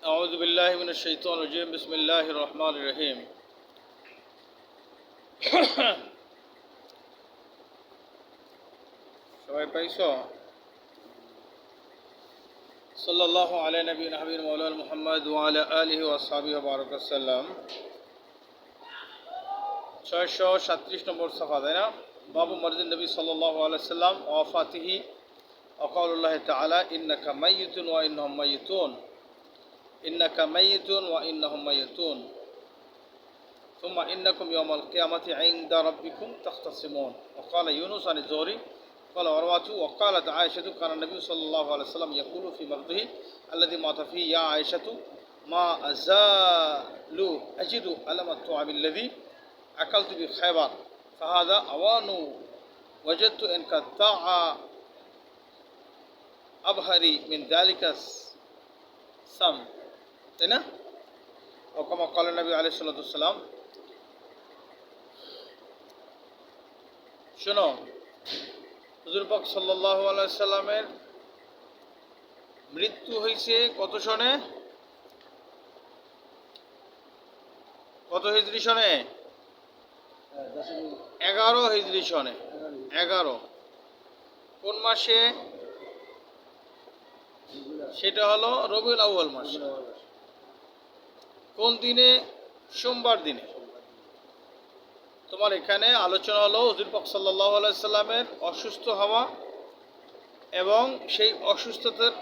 أعوذ بالله من الشيطان الرجيم بسم الله الرحمن الرحيم সবাই পাইছো সাল্লাল্লাহু আলা নবিয়িনা হাবিব মাওলানা মুহাম্মদ ওয়া আলা আলিহি ওয়া সাহবিহি ওয়া বারাকা সাল্লাম 637 নম্বর সাফা তাই না বাবু মরজিন নবী সাল্লাল্লাহু আলাইহি সাল্লাম ওয়াফাতিহি ওয়া কাউলুল্লাহি তাআলা ইন্নাকা মাইয়িতুন ওয়া ইন্নাহুম মাইয়িতুন إنك ميت وإنهم ميتون ثم إنكم يوم القيامة عند ربكم تختصمون وقال يونس عن الزهري قال عروة وقالت عائشة كان النبي صلى الله عليه وسلم يقول في مرضه الذي مات فيه يا عائشة ما أزال أجد ألم الطعام الذي أكلت بخيبر فهذا أوان وجدت إن قطع أبهري من ذلك السم তাই না ওকামা কাল নবী আলাইহিস সালাতু ওয়াসসালাম শোনো হুজুর পাক সাল্লাল্লাহু আলাইহি সাল্লামের মৃত্যু হয়েছে কত সনে কত হিজরি সনে 11 হিজরি সনে 11 কোন মাসে সেটা হলো রবিউল আউয়াল মাস কোন দিনে সোমবার দিনে তোমার এখানে আলোচনা হলো হুজুর পাক সাল্লাল্লাহু আলাইহি সাল্লামের অসুস্থ হওয়া এবং সেই অসুস্থতার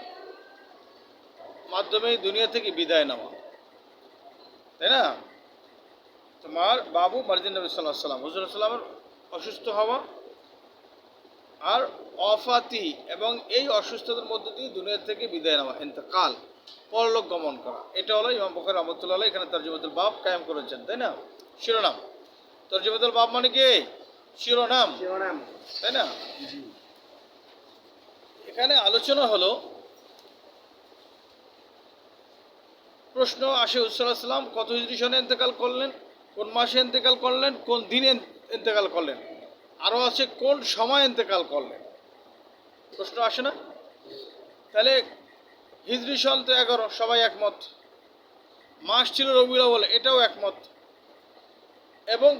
মাধ্যমে দুনিয়া থেকে বিদায় নেওয়া তাই না তোমার বাবু মরজিন নবী সাল্লাল্লাহু আলাইহি সাল্লাম হুজুর সাল্লামের অসুস্থ হওয়া আর ওয়াফাতি এবং এই অসুস্থতার মধ্য দিয়ে দুনিয়া থেকে বিদায় নেওয়া ইন্তেকাল পরলোক গমন করা এটা হলো ইমাম বুখারী রাহমাতুল্লাহ আলাইহি এখানে তরজমাতুল বাব কায়েম করেছেন তাই না শিরোনাম তরজমাতুল বাব মানে কি শিরোনাম তাই না এখানে আলোচনা হলো প্রশ্ন আসে হুজুর সাল্লাল্লাহু আলাইহি সাল্লাম কত হিজরি সনে ইন্তেকাল করলেন কোন মাসে ইন্তেকাল করলেন কোন দিনে ইন্তেকাল করলেন আরও আছে কোন সময় ইন্তেকাল করলেন প্রশ্ন আসে না তাহলে হিজরি সন তো 11 সবাই একমত মাস ছিল রবিউল আউয়াল এটাও একমত এবং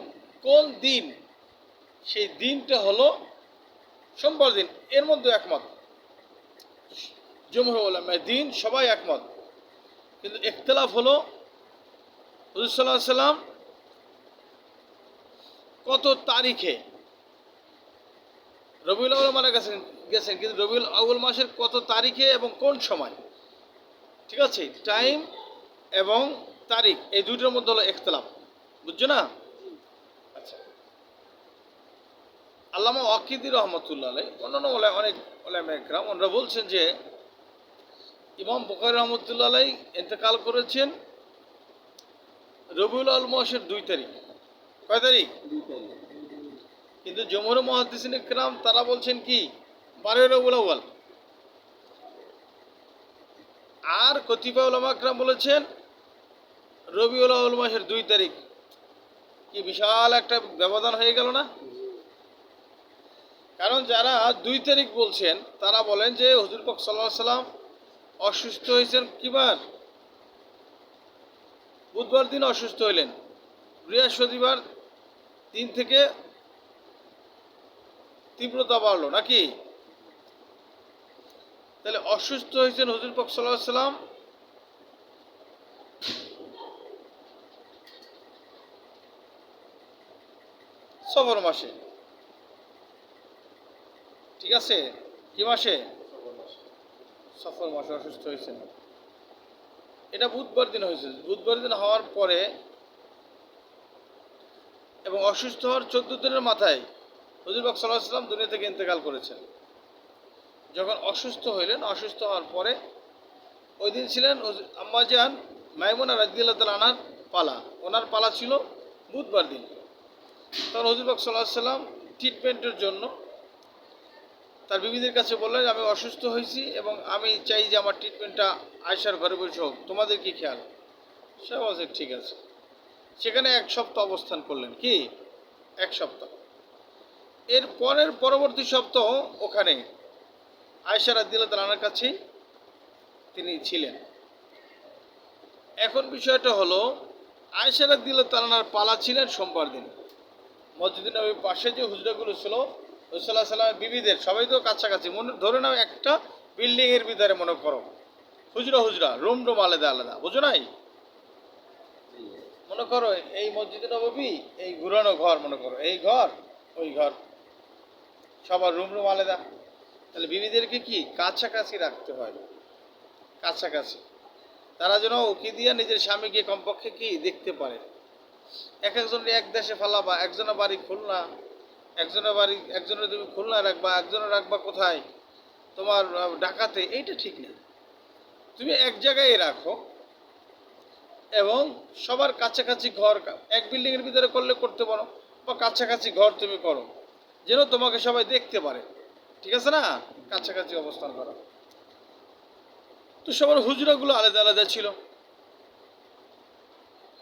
কোন দিন সেই দিনটা হলো সোমবার দিন এর মধ্যে একমত জমহুর উলামা দিন সবাই একমত কিন্তু ইখতিলাফ হলো হুজুর সাল্লাল্লাহু আলাইহি সাল্লাম কত তারিখে রবিউল আউয়াল মানে গেছেন কিন্তু রবিউল আউয়াল মাসের কত তারিখে এবং কোন সময় ঠিক আছে টাইম এবং তারিখ এই দুইটার মধ্যে হলো ইখতিলাফ বুঝছো না আচ্ছা আল্লামা ওয়াকিদি রহমাতুল্লাহ আলাইহি অন্যান্য অনেক উলামা ইকরাম ওনারা বলছেন যে ইমাম বুখারী রহমাতুল্লাহ আলাইহি ইন্তেকাল করেছেন রবিউল আউয়াল মাসের 2 তারিখ কয় তারিখ 2 তারিখ কিন্তু জমহুর মুহাদ্দিসিন ইকরাম তারা বলছেন কি 12 রবিউল আউয়াল আর কতিপয় উলামা ইকরাম বলেছেন রবিউল আউয়াল মাসের 2 তারিখ কি বিশাল একটা ব্যবধান হয়ে গেল না কারণ যারা 2 তারিখ বলছেন তারা বলেন যে হুজুর পাক সাল্লাল্লাহু আলাইহি সাল্লাম অসুস্থ হয়েছেন কিবার বুধবার দিন অসুস্থ হলেন বৃহস্পতিবার দিন থেকে তীব্রতা বাড়লো নাকি তাহলে অসুস্থ হয়েছেন হুজুর পাক সাল্লাল্লাহু আলাইহি সাল্লাম সফর মাসে ঠিক আছে কি মাসে সফর মাসে অসুস্থ হয়েছেন এটা বুধবার দিন হয়েছে বুধবার দিন হওয়ার পরে এবং অসুস্থ হওয়ার 14 দিনের মাথায় হুজুর পাক সাল্লাল্লাহু আলাইহি সাল্লাম দুনিয়া থেকে ইন্তেকাল করেছেন যখন অসুস্থ হইলেন অসুস্থ হওয়ার পরে ওই দিন ছিলেন আম্মা জান মাইমুনা রাদিয়াল্লাহু তাআলা আনহার পালা ওনার পালা ছিল বুধবার দিন তখন হুজুর পাক সাল্লাল্লাহু আলাইহি সাল্লাম ট্রিটমেন্টের জন্য তার বিবিদের কাছে বললেন আমি অসুস্থ হয়েছি এবং আমি চাই যে আমার ট্রিটমেন্টটা আয়েশার ঘরে বসে হোক তোমাদের কি খেয়াল সে বলছে ঠিক আছে সেখানে 1 সপ্তাহ অবস্থান করলেন কি 1 সপ্তাহ এর পরবর্তী সপ্তাহ ওখানে আয়েশা রাদিয়াল্লাহু তাআলার কাছে তিনি ছিলেন এখন বিষয়টা হলো আয়েশা রাদিয়াল্লাহু তাআলা আনহার পালা ছিলেন সোমবার দিন। মসজিদে নববীর পাশে যে হুজরাগুলো ছিল রাসূলুল্লাহ সাল্লাল্লাহু আলাইহি ওয়াসাল্লামের বিবিদের সবাই তো কাছাকাছি, মনে ধরে নাও একটা বিল্ডিং এর ভিতরে মনে করো হুজরা হুজরা রুম রুম আলাদা আলাদা, বুঝো নাই? মনে করো এই মসজিদে নববী, এই ঘুরানো ঘর, মনে করো এই ঘর ওই ঘর, সবার রুম রুম আলাদা। তাহলে বিবিদেরকে কি কাছাকাছি রাখতে হয়, কাছাকাছি, তারা যেন উকি দিয়ে নিজের স্বামীকে কমপক্ষে কি দেখতে পারে। এক একজনের এক দেশে ফালাবা, একজনের বাড়ি খুলনা, একজনের তুমি খুলনা রাখবা, একজনের রাখবা কোথায় তোমার ঢাকাতে, এইটা ঠিক না। তুমি এক জায়গায় রাখো এবং সবার কাছাকাছি ঘর, এক বিল্ডিং এর ভিতরে করলে করতে পারো, বা কাছাকাছি ঘর তুমি করো যেন তোমাকে সবাই দেখতে পারে, ঠিক আছে না? কাছাকাছি অবস্থান করো। তো সবার হুজরাগুলো আলাদা আলাদা ছিল।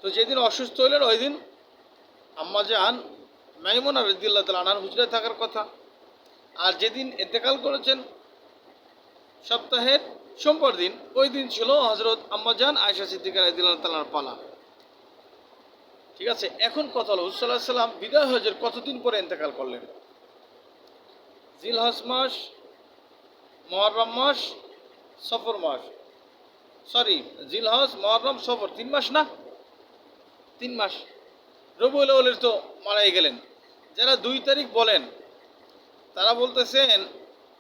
তো যেদিন অসুস্থ হইলেন ওই দিন আম্মা জান মাইমুনা রাদিয়াল্লাহু তাআলা আনহার হুজরায় থাকার কথা, আর যেদিন ইন্তেকাল করেছেন সপ্তাহের সোমবার দিন, ওই দিন ছিল হযরত আম্মা জান আয়েশা সিদ্দিকা রাদিয়াল্লাহু তাআলার পালা। ঠিক আছে, এখন কথা হলো রাসূলুল্লাহ সাল্লাল্লাহু আলাইহি ওয়াসাল্লাম বিদায় হজের কতদিন পরে ইন্তেকাল করলেন? জিলহজ মাস, মুহররম মাস, সফর মাস, সরি জিলহজ মুহররম সফর, 3 মাস না? 3 মাস। রবিউল আউয়ালের তো মারাই গেলেন। যারা 2 তারিখ বলেন তারা বলতেছেন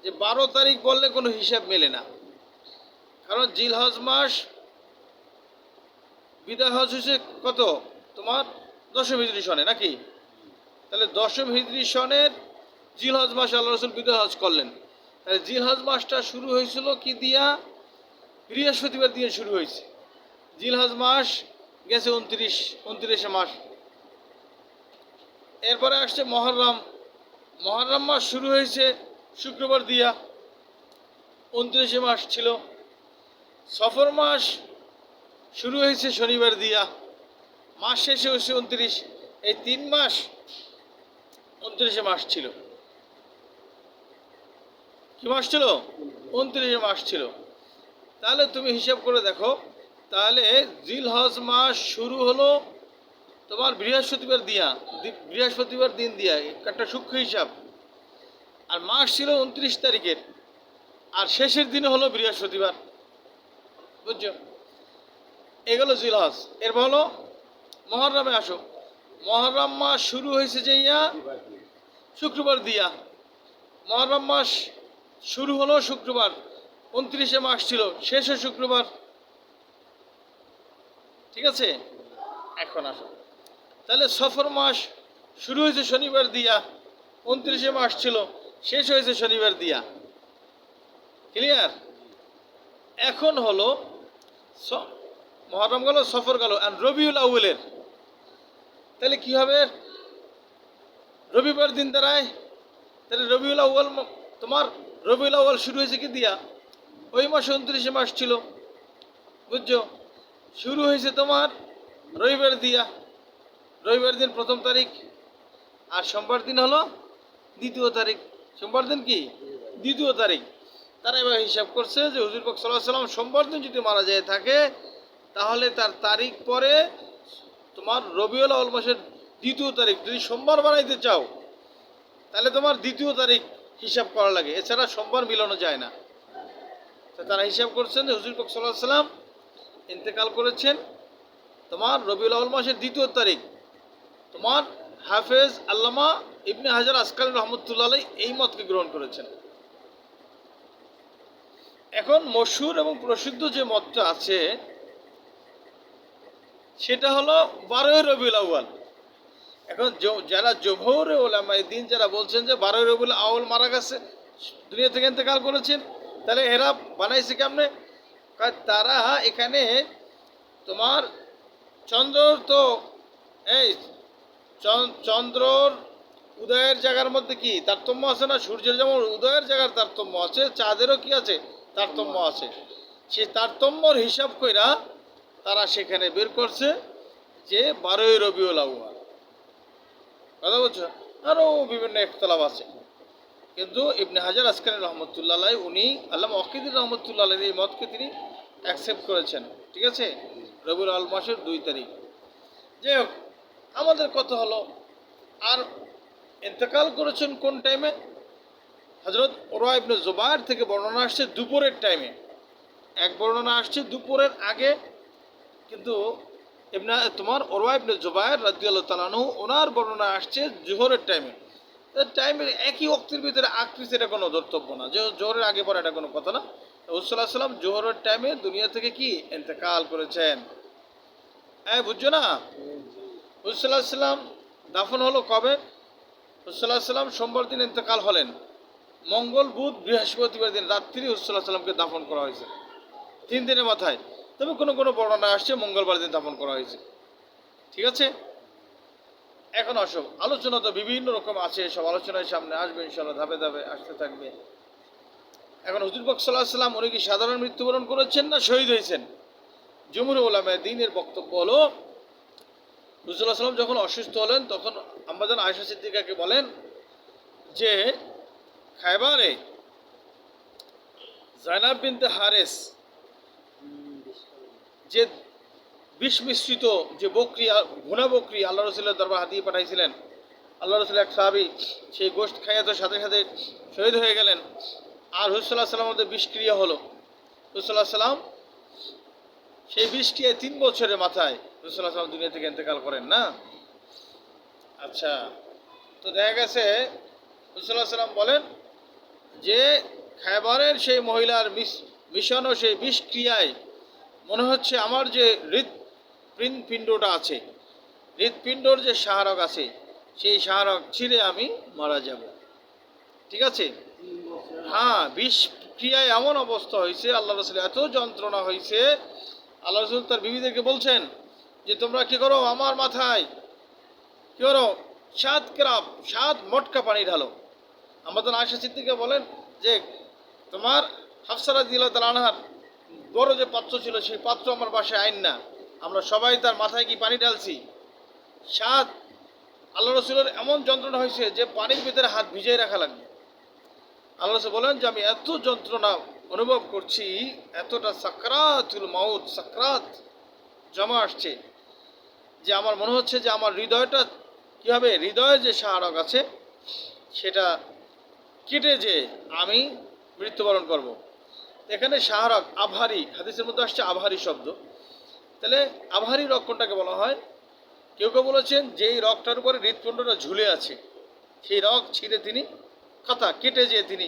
যে 12 তারিখ বললে কোনো হিসাব মেলে না, কারণ জিলহজ মাস বিদায় হজ হয়েছে কত তোমার 10ম হিজরি সনে নাকি? তাহলে 10ম হিজরি সনের জিলহজ মাস আল্লাহ রাসূল বিদায় হজ করলেন। তাহলে জিলহজ মাসটা শুরু হয়েছিল কি দিয়া? বৃহস্পতিবার দিয়ে শুরু হয়েছে। জিলহজ মাস গেছে 29 মাস। এরপরে আসছে মহররম, মহররম মাস শুরু হয়েছে শুক্রবার দিয়া, 29 মাস ছিল। সফর মাস শুরু হয়েছে শনিবার দিয়া, মাস শেষে হচ্ছে 29। এই 3 মাস 29 মাস ছিল। কি মাস ছিল? 29 মাস ছিল। তাহলে তুমি হিসাব করে দেখো, তাহলে জিলহজ মাস শুরু হলো তোমার বৃহস্পতিবার দিয়া, বৃহস্পতিবার দিন দিয়া, একটা সূক্ষ্ম হিসাব। আর মাস ছিল 29 তারিখের, আর শেষের দিনে হলো বৃহস্পতিবার, বুঝছো? এগুলো জিলহজ। এরপর হলো মহররমে আসো। মহররম মাস শুরু হয়েছে যে শুক্রবার দিয়া, মহররম মাস শুরু হলো শুক্রবার, 29 মাস ছিল, শেষও শুক্রবার, ঠিক আছে? এখন আসো, তাহলে সফর মাস শুরু হয়েছে শনিবার দিয়া, 29 মাস ছিল, শেষ হয়েছে শনিবার দিয়া, ক্লিয়ার? এখন হলো মহররম গেল, সফর গেল, আর রবিউল আউয়ালের তাহলে কি হবে? রবিবার দিন দাঁড়ায়। তাহলে রবিউল আউয়াল, তোমার রবিউল আউয়াল শুরু হয়েছে কি দিয়া? ওই মাসে 29 মাস ছিল, বুঝছো? শুরু হয়েছে তোমার রবিবার দিয়া, রবিবার দিন 1ম তারিখ, আর সোমবার দিন হলো 2য় তারিখ। সোমবার দিন কি 2য় তারিখ। তারা এবার হিসাব করছে যে হুজুর পাক সাল্লাল্লাহু আলাইহি ওয়াসাল্লাম সোমবার দিন যদি মারা যায় থাকে, তাহলে তার তারিখ পরে তোমার রবিউল আউয়াল মাসের 2য় তারিখ। যদি সোমবার বানাইতে চাও তাহলে তোমার 2য় তারিখ হিসাব করা লাগে, এছাড়া সোমবার মিলানো যায় না। তো তারা হিসাব করছেন যে হুজুর পাক সাল্লাল্লাহু আলাইহি ওয়াসাল্লাম ইন্তেকাল করেছেন তোমার রবিউল আউয়াল মাসের 2য় তারিখ। তোমার হাফেজ আল্লামা ইবনে হাজার আসকালী রহমতুল্লাহ আলাইহি এই মতকে গ্রহণ করেছেন। এখন মশহুর এবং প্রসিদ্ধ যে মতটা আছে সেটা হলো 12ই রবিউল আউয়াল। এখন যারা জমহুরে উলামায়ে দ্বীন যারা বলছেন যে 12ই রবিউল আউয়াল মারা গেছে, দুনিয়া থেকে ইন্তেকাল করেছেন, তাহলে এরা বানাইছে কেমনে? তারা এখানে তোমার চন্দ্র তো এই চন্দ্রর উদয়ের জায়গার মধ্যে কি তারতম্য আছে না? সূর্যের যেমন উদয়ের জায়গার তারতম্য আছে, চাঁদেরও কি আছে? তারতম্য আছে। সেই তারতম্যর হিসাব কইরা তারা সেখানে বের করছে যে 12ই রবিউল আউয়াল। কথা বলছো? আরও বিভিন্ন ইখতিলাফ আছে, কিন্তু ইবনে হাজার আসকালী রহমতুল্লাহ আলাইহি উনি আল্লামা ওয়াকিদুর রহমতুল্লাহ আলাইহির এই মতকে তিনি অ্যাকসেপ্ট করেছেন, ঠিক আছে? রবিউল আউয়াল মাসের 2 তারিখ। যাই হোক, আমাদের কথা হলো, আর ইন্তেকাল করেছেন কোন টাইমে? হযরত উরওয়া ইবনে জুবায়ের থেকে বর্ণনা আসছে দুপুরের টাইমে, এক বর্ণনা আসছে দুপুরের আগে, কিন্তু তোমার উরওয়া ইবনে জুবায়ের রাদিয়াল্লাহু তাআলা আনহু ওনার বর্ণনা আসছে জোহরের টাইমে। টাইমের একই ওয়াক্তের ভিতরে আকৃতি, এটা কোনো ধর্তব্য না যে জোহরের আগে পরে, এটা কোনো কথা না। রাসূল সাল্লাল্লাহু আলাইহি ওয়াসাল্লাম জোহরের টাইমে দুনিয়া থেকে কি ইন্তেকাল করেছেন। হ্যাঁ, বুঝছো না? রাসূল সাল্লাল্লাহু আলাইহি ওয়াসাল্লাম দাফন হলো কবে? রাসূল সাল্লাল্লাহু আলাইহি ওয়াসাল্লাম সোমবার দিন ইন্তেকাল হলেন, মঙ্গল বুধ বৃহস্পতিবার দিন রাত্রি রাসূল সাল্লাল্লাহু আলাইহি ওয়াসাল্লামকে দাফন করা হয়েছে 3 দিনের মাথায়। তবে কোনো কোনো বর্ণনা আসছে মঙ্গলবার দিন দাফন করা হয়েছে। ঠিক আছে, এখন আসো, আলোচনা তো বিভিন্ন রকম আছে, সব আলোচনায় সামনে আসবে ইনশাআল্লাহ, ধাপে ধাপে আসতে থাকবে। এখন হুজুর পাক সাল্লাল্লাহু আলাইহি ওয়াসাল্লাম উনি কি সাধারণ মৃত্যুবরণ করেছেন না শহীদ হয়েছেন? জমহুর উলামায়ে দ্বীনের বক্তব্য হলো, হুজুর সাল্লাল্লাহু আলাইহি ওয়াসাল্লাম যখন অসুস্থ হলেন তখন আম্মাজান আয়েশা সিদ্দিকাকে বলেন যে খায়বারে জায়নাব বিনতে হারেস যে বিষ মিশ্রিত যে বকরি, ভুনা বকরি আল্লাহ রসুলের দরবার হাতিয়ে পাঠাইছিলেন, আল্লাহ রসুল এক সাহাবী সেই গোশত খাইয়া তো সাথে সাথে শহীদ হয়ে গেলেন। আর হুজুর সাল্লাল্লাহু আলাইহি ওয়াসাল্লামের বিষক্রিয়া হলো। হুজুর সাল্লাল্লাহু আলাইহি ওয়াসাল্লাম সেই বিষক্রিয়ায় 3 বছরের মাথায় হুজুর সাল্লাল্লাহু আলাইহি ওয়াসাল্লাম দুনিয়া থেকে ইন্তেকাল করেন না। আচ্ছা, তো দেখা গেছে হুজুর সাল্লাল্লাহু আলাইহি ওয়াসাল্লাম বলেন যে খায়বারের সেই মহিলার মিশন ও সেই বিষক্রিয়ায় মনে হচ্ছে আমার যে হৃৎপিণ্ডটা আছে, হৃৎপিণ্ডর যে শাহরগ আছে, সেই শাহরগ ছিঁড়ে আমি মারা যাব। ঠিক আছে? হ্যাঁ, বিষক্রিয়ায় এমন অবস্থা হয়েছে, আল্লাহ রসুল এত যন্ত্রণা হয়েছে, আল্লাহ রসুল তার বিবিদেরকে বলছেন যে তোমরা কি করো, আমার মাথায় কি করো, 7 কাপ 7 মটকা পানি ঢালো। আমাদের আয়েশা সিদ্দিকা বলেন যে তোমার হাফসা রাদিয়াল্লাহু তাআলা আনহার বড় যে পাত্র ছিল, সেই পাত্র আমার বাসায় আইন না, আমরা সবাই তার মাথায় কি পানি ঢালছি। সাত, আল্লাহ রসুলের এমন যন্ত্রণা হয়েছে যে পানির ভিতরে হাত ভিজিয়ে রাখা লাগবে। আল্লাহ রসুল বলেন যে আমি এত যন্ত্রণা অনুভব করছি, এতটা সাকরাতুল মাউত, সাকরাত জমা আসছে, যে আমার মনে হচ্ছে যে আমার হৃদয়টা কী হবে, হৃদয়ের যে শাহরগ আছে সেটা কেটে যে আমি মৃত্যুবরণ করব। এখানে শাহরগ আভারি, হাদিসের মধ্যে আসছে আভারি শব্দ। তাহলে আভারি রগ কোনটাকে বলা হয়? কেউ কেউ বলেছেন যেই রগটার উপরে হৃৎপিণ্ডটা ঝুলে আছে, সেই রগ ছিঁড়ে তিনি কেটে যেয়ে তিনি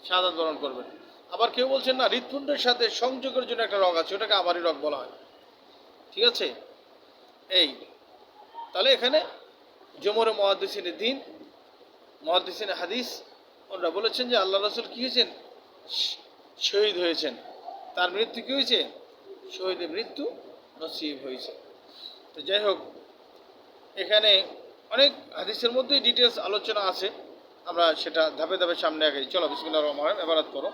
শাহাদাত বরণ করবেন। আবার কেউ বলছেন না, হৃৎপিণ্ডের সাথে সংযোগের জন্য একটা রগ আছে, ওটাকে আভারি রগ বলা হয়। ঠিক আছে? এই তাহলে এখানে জমহুরে মুহাদ্দিসিনে দ্বীন, মুহাদ্দিসিনে হাদিস, ওনারা বলেছেন যে আল্লাহ রাসূল কী হয়েছেন, শহীদ হয়েছেন। তার মৃত্যু কী হয়েছে? শহীদের মৃত্যু নসিব হয়েছে। তো যাই হোক, এখানে অনেক হাদিসের মধ্যেই ডিটেলস আলোচনা আছে, আমরা সেটা ধাপে ধাপে সামনে আগাই। চলো, বিসমিল্লাহির রহমানির রহিম, ইবাদত করো।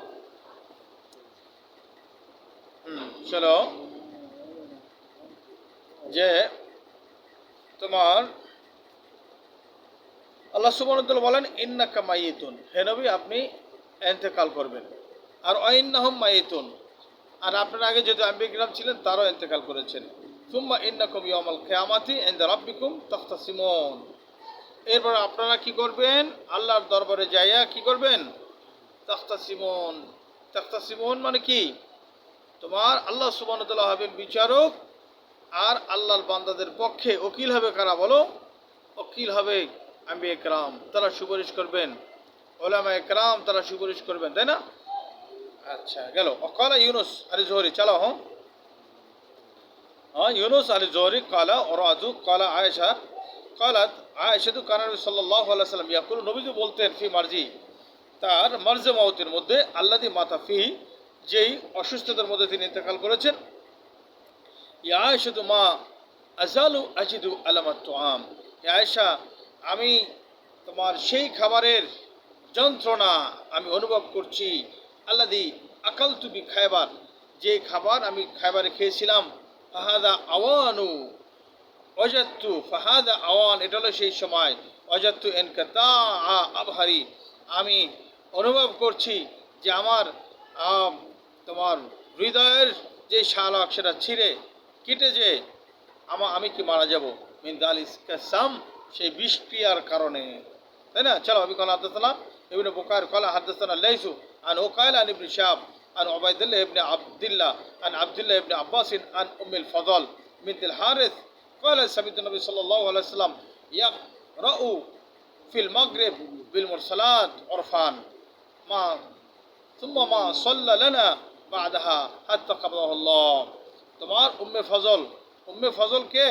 চলো, যে তোমার আল্লাহ সুবহানাহু ওয়া তাআলা বলেন ইন্নাকা মাইয়িতুন, হে নবী আপনি ইন্তেকাল করবেন। আর ওয়াইন্নাহুম মাইয়িতুন, আর আপনার আগে যেহেতু আম্বিয়া কিরাম ছিলেন তারাও ইন্তেকাল করেছেন। সুম্মা ইন্নাকুম ইয়াউমাল কিয়ামাতি ইনদা রাব্বিকুম তাখতাসিমুন, এরপর আপনারা কি করবেন? আল্লাহর দরবারে যাইয়া কি করবেন? তাখতাসিমুন। তাখতাসিমুন মানে কি? তোমার আল্লাহ সুবহানাহু ওয়া তাআলা হবেন বিচারক, আর আল্লাহর বান্দাদের পক্ষে উকিল হবে কারা বলো? উকিল হবে আম্বিয়া কিরাম, তারা সুপারিশ করবেন, উলামায়ে কিরাম তারা সুপারিশ করবেন, তাই না? আচ্ছা, গেল। অকালা ইউনুস আল জোহরি, চালাও। হ্যাঁ, ইউনুস আল জোহরি কালা ওরাজু কালা আয়েশা কালাত আয়েশাতু কানা নবী সাল্লাল্লাহু আলাইহি ওয়াসাল্লাম ইয়াকুল, নবীজি বলতেন ফি মারজি, তার মারজে মাউতের মধ্যে, আল্লাযী মাতা ফি, যেই অসুস্থতার মধ্যে তিনি ইন্তেকাল করেছেন। ইয়া আয়েশাতু মা আযালু আজিদু আলামাত তুআম, ইয়া আয়েশা আমি তোমার সেই খাবারের যন্ত্রণা আমি অনুভব করছি, আল্লাযী আকালতু বি খায়বার, যে খাবার আমি খায়বারে খেয়েছিলাম। ফাহাদা আওয়ানু ওয়াজাদতু, ফাহাদা আওয়ান, এটা হলো সেই সময়। ওয়াজাদতু ইনকাতা আবহারি, আমি অনুভব করছি যে আমার তোমার হৃদয়ের যে শালক সেটা ছিঁড়ে কেটে যে আমি কি মারা যাব মিন দালিকা সাম, সেই বিষক্রিয়ার কারণে, তাই না? চলো আমি কলা হাদাসানা ইবনে বুকার কলা হাদাসানা লাইসু আন উকাইল আন ইবনে শাহাব আন উবাইদুল্লাহ ইবনে আব্দুল্লাহ আন আব্দুল্লাহ ইবনে আব্বাস আন উম্মুল ফদল বিনত আল হারিস قال سمعت النبي صلى الله عليه وسلم يقرأ في المغرب بالمرسلات عرفان ما ثم ما صلى لنا بعدها حتى قبضه الله. তোমার উম্মে ফজল কে?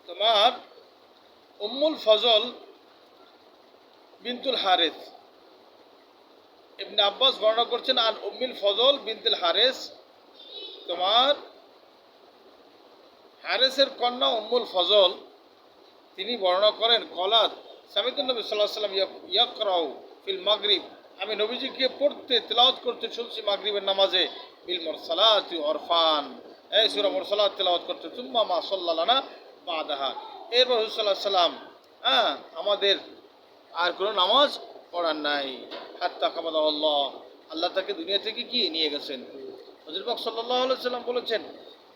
তোমার উম্মুল ফজল বিনতুল হারিস। ইবনে আব্বাস বর্ণনা করছেন আন উম্মুল ফজল বিনতুল হারিস, তোমার হারিসের কন্যা উম্মুল ফজল, তিনি বর্ণনা করেন কলাত সামিতুন নবী সাল্লাল্লাহু আলাইহি ওয়াসাল্লাম ইয়াকরাউ ফিল মাগরিব, আমি নবীজিকে পড়তে তেলাওয়াত করতে শুনছি মাগরিবের নামাজে বিল মুরসালাতি ওরফান, এই সূরা মুরসালাত তেলাওয়াত করতে, সুম্মা মা সাল্লাল্লানা বাদাহা, এরপর রাসূল সাল্লাল্লাহু আলাইহি ওয়াসাল্লাম আমাদের আর কোনো নামাজ পড়ার নাই, হাত্তা কাবাদাহুল্লাহ, আল্লাহ তাকে দুনিয়া থেকে কি নিয়ে গেছেন। হুজুর পাক সাল্লাল্লাহু আলাইহি ওয়াসাল্লাম বলেছেন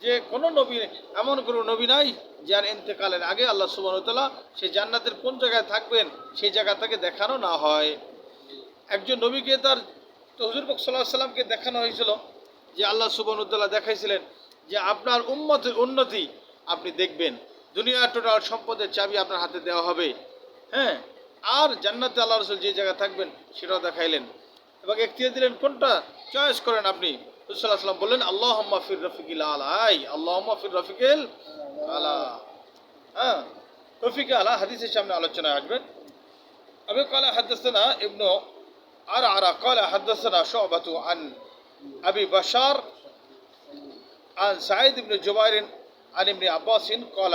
যে কোনো নবী, এমন কোনো নবী নাই যার ইন্তেকালের আগে আল্লাহ সুবহানাহু ওয়া তাআলা সে জান্নাতের কোন জায়গায় থাকবেন সেই জায়গা থেকে দেখানো না হয়। একজন নবীকে তার তো হুজুর পাক সাল্লাল্লাহু আলাইহি ওয়াসাল্লামকে দেখানো হয়েছিল যে আল্লাহ সুবহানাহু ওয়া তাআলা দেখাইছিলেন যে আপনার উম্মতের উন্নতি আপনি দেখবেন, দুনিয়ার টোটাল সম্পদের চাবি আপনার হাতে দেওয়া হবে, হ্যাঁ, আর জান্নাতে আল্লাহ রাসূল যে জায়গায় থাকবেন সেটাও দেখাইলেন এবং এখতিয়ার দিলেন কোনটা চয়েস করেন আপনি। রাসূল সাল্লাল্লাহু আলাইহি ওয়াসাল্লাম বললেন আল্লাহুম্মা ফির রফিকিল আলা, আল্লাহুম্মা ফির রফিকিল আলা, হ্যাঁ, রফিক আলা হাদিসের সামনে আলোচনায় আসবেন। أبي قال حدثنا ابن عرعرة قال حدثنا شعبة عن أبي بشار عن سعيد بن جبير عن ابن عباس قال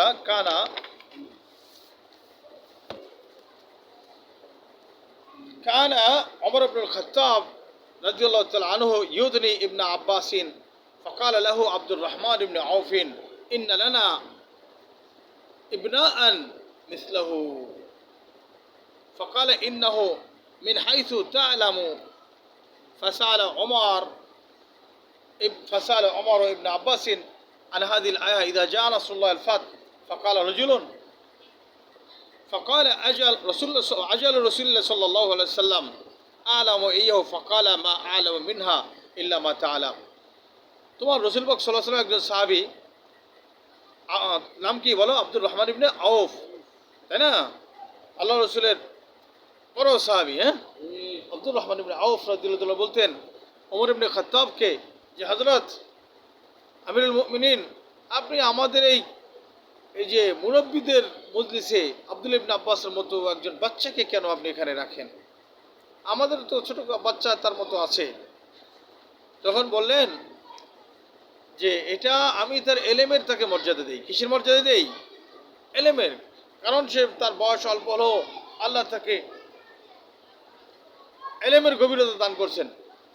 كان عمر بن الخطاب رضي الله تعالى عنه يدني ابن عباس فقال له عبد الرحمن بن عوف إن لنا ابناء مثله فقال إنه من حيث تعلم فسأل عمر ابن عباس عن هذه الآية إذا جاء نصر الله الفتح فقال رجل فقال أجل رسول الله صلى الله عليه وسلم أعلم إياه فقال ما أعلم منها إلا ما تعلم. তোমার রসুল পাক সাল্লাল্লাহু আলাইহি ওয়াসাল্লাম একজন সাহাবী, নাম কি বলো? আব্দুর রহমান ইবনে আউফ, তাই না? আল্লাহ রসুলের বড় সাহাবী, হ্যাঁ, আব্দুর রহমান ইবনে আউফ রাদিয়াল্লাহু তাআলা বলতেন ওমর ইবনে খাত্তাবকে যে হযরত আমিরুল মুমিনিন, আপনি আমাদের এই যে মুরব্বীদের মজলিসে আব্দুল্লাহ ইবনে আব্বাসের মতো একজন বাচ্চাকে কেন আপনি এখানে রাখেন? আমাদের তো ছোট বাচ্চা তার মতো আছে। তখন বললেন যে এটা আমি তার এলেমের তাকে মর্যাদা দেই। কিসের মর্যাদা দেই? এলেমের। কারণ সে তার বয়স অল্প হলেও আল্লাহ তাকে এলেমের গভীরতা দান করছেন।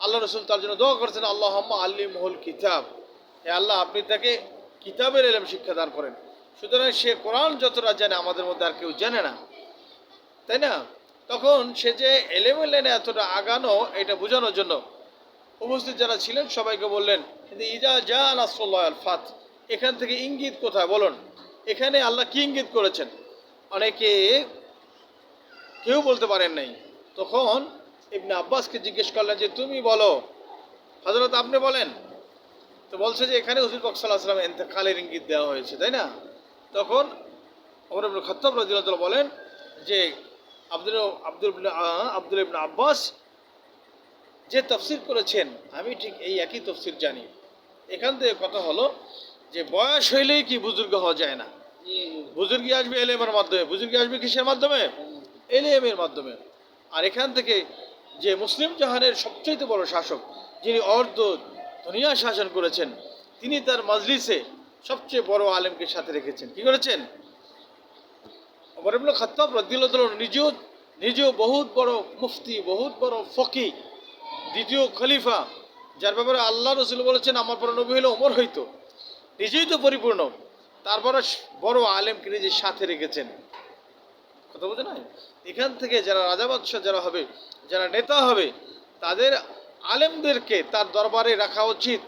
আল্লাহ রসুল তার জন্য দোয়া করছেন আল্লাহুম্মা আল্লিমহুল কিতাব, হে আল্লাহ আপনি তাকে কিতাবের এলেম শিক্ষা দান করেন। সুতরাং সে কোরআন যতটা জানে আমাদের মধ্যে আর কেউ জানে না, তাই না? তখন সে যে এলেমের লাইনে এতটা আগানো, এটা বোঝানোর জন্য উপস্থিত যারা ছিলেন সবাইকে বললেন কিন্তু ইজা জা নাসরুল্লাহ আল ফাত, এখান থেকে ইঙ্গিত কোথায় বলুন? এখানে আল্লাহ কি ইঙ্গিত করেছেন? অনেকে কেউ বলতে পারেন নাই। তখন ইবনে আব্বাসকে জিজ্ঞেস করলেন যে তুমি বলো, হযরত আপনি বলেন। তো বলছে যে এখানে হুজুর পাক সাল্লাল্লাহু আলাইহি ওয়াসাল্লাম ইন্তেকালের ইঙ্গিত দেওয়া হয়েছে, তাই না? তখন ওমর ইবনে খাত্তাব রাদিয়াল্লাহু তাআলা বলেন যে আব্দুল ইবনে আব্বাস যে তাফসির করেছেন আমি ঠিক এই একই তাফসির জানি। এখান থেকে কথা হলো যে বয়স হইলেই কি বুজুর্গ হওয়া যায় না। বুজুর্গি আসবে এলেমের মাধ্যমে। বুজুর্গি আসবে কিসের মাধ্যমে? এলেমের মাধ্যমে। আর এখান থেকে যে মুসলিম জাহানের সবচেয়ে বড় শাসক, যিনি অর্ধ দুনিয়া শাসন করেছেন, তিনি তার মাজলিসে সবচেয়ে বড় আলেমকে সাথে রেখেছেন। কি করেছেন? ওমর ইবনে খাত্তাব রাদিয়াল্লাহু তাআলা নিজেও বহুত বড় মুফতি, বহুত বড় ফকি, দ্বিতীয় খলিফা, যার ব্যাপারে আল্লাহ রসুল বলেছেন আমার পর নবী হলে ওমর হইতো, নিজেই তো পরিপূর্ণ, তারপরে বড় আলেমকে নিজের সাথে রেখেছেন। কথা বোঝে না? এখান থেকে যারা রাজা বাদশাহ যারা হবে, যারা নেতা হবে, তাদের আলেমদেরকে তার দরবারে রাখা উচিত,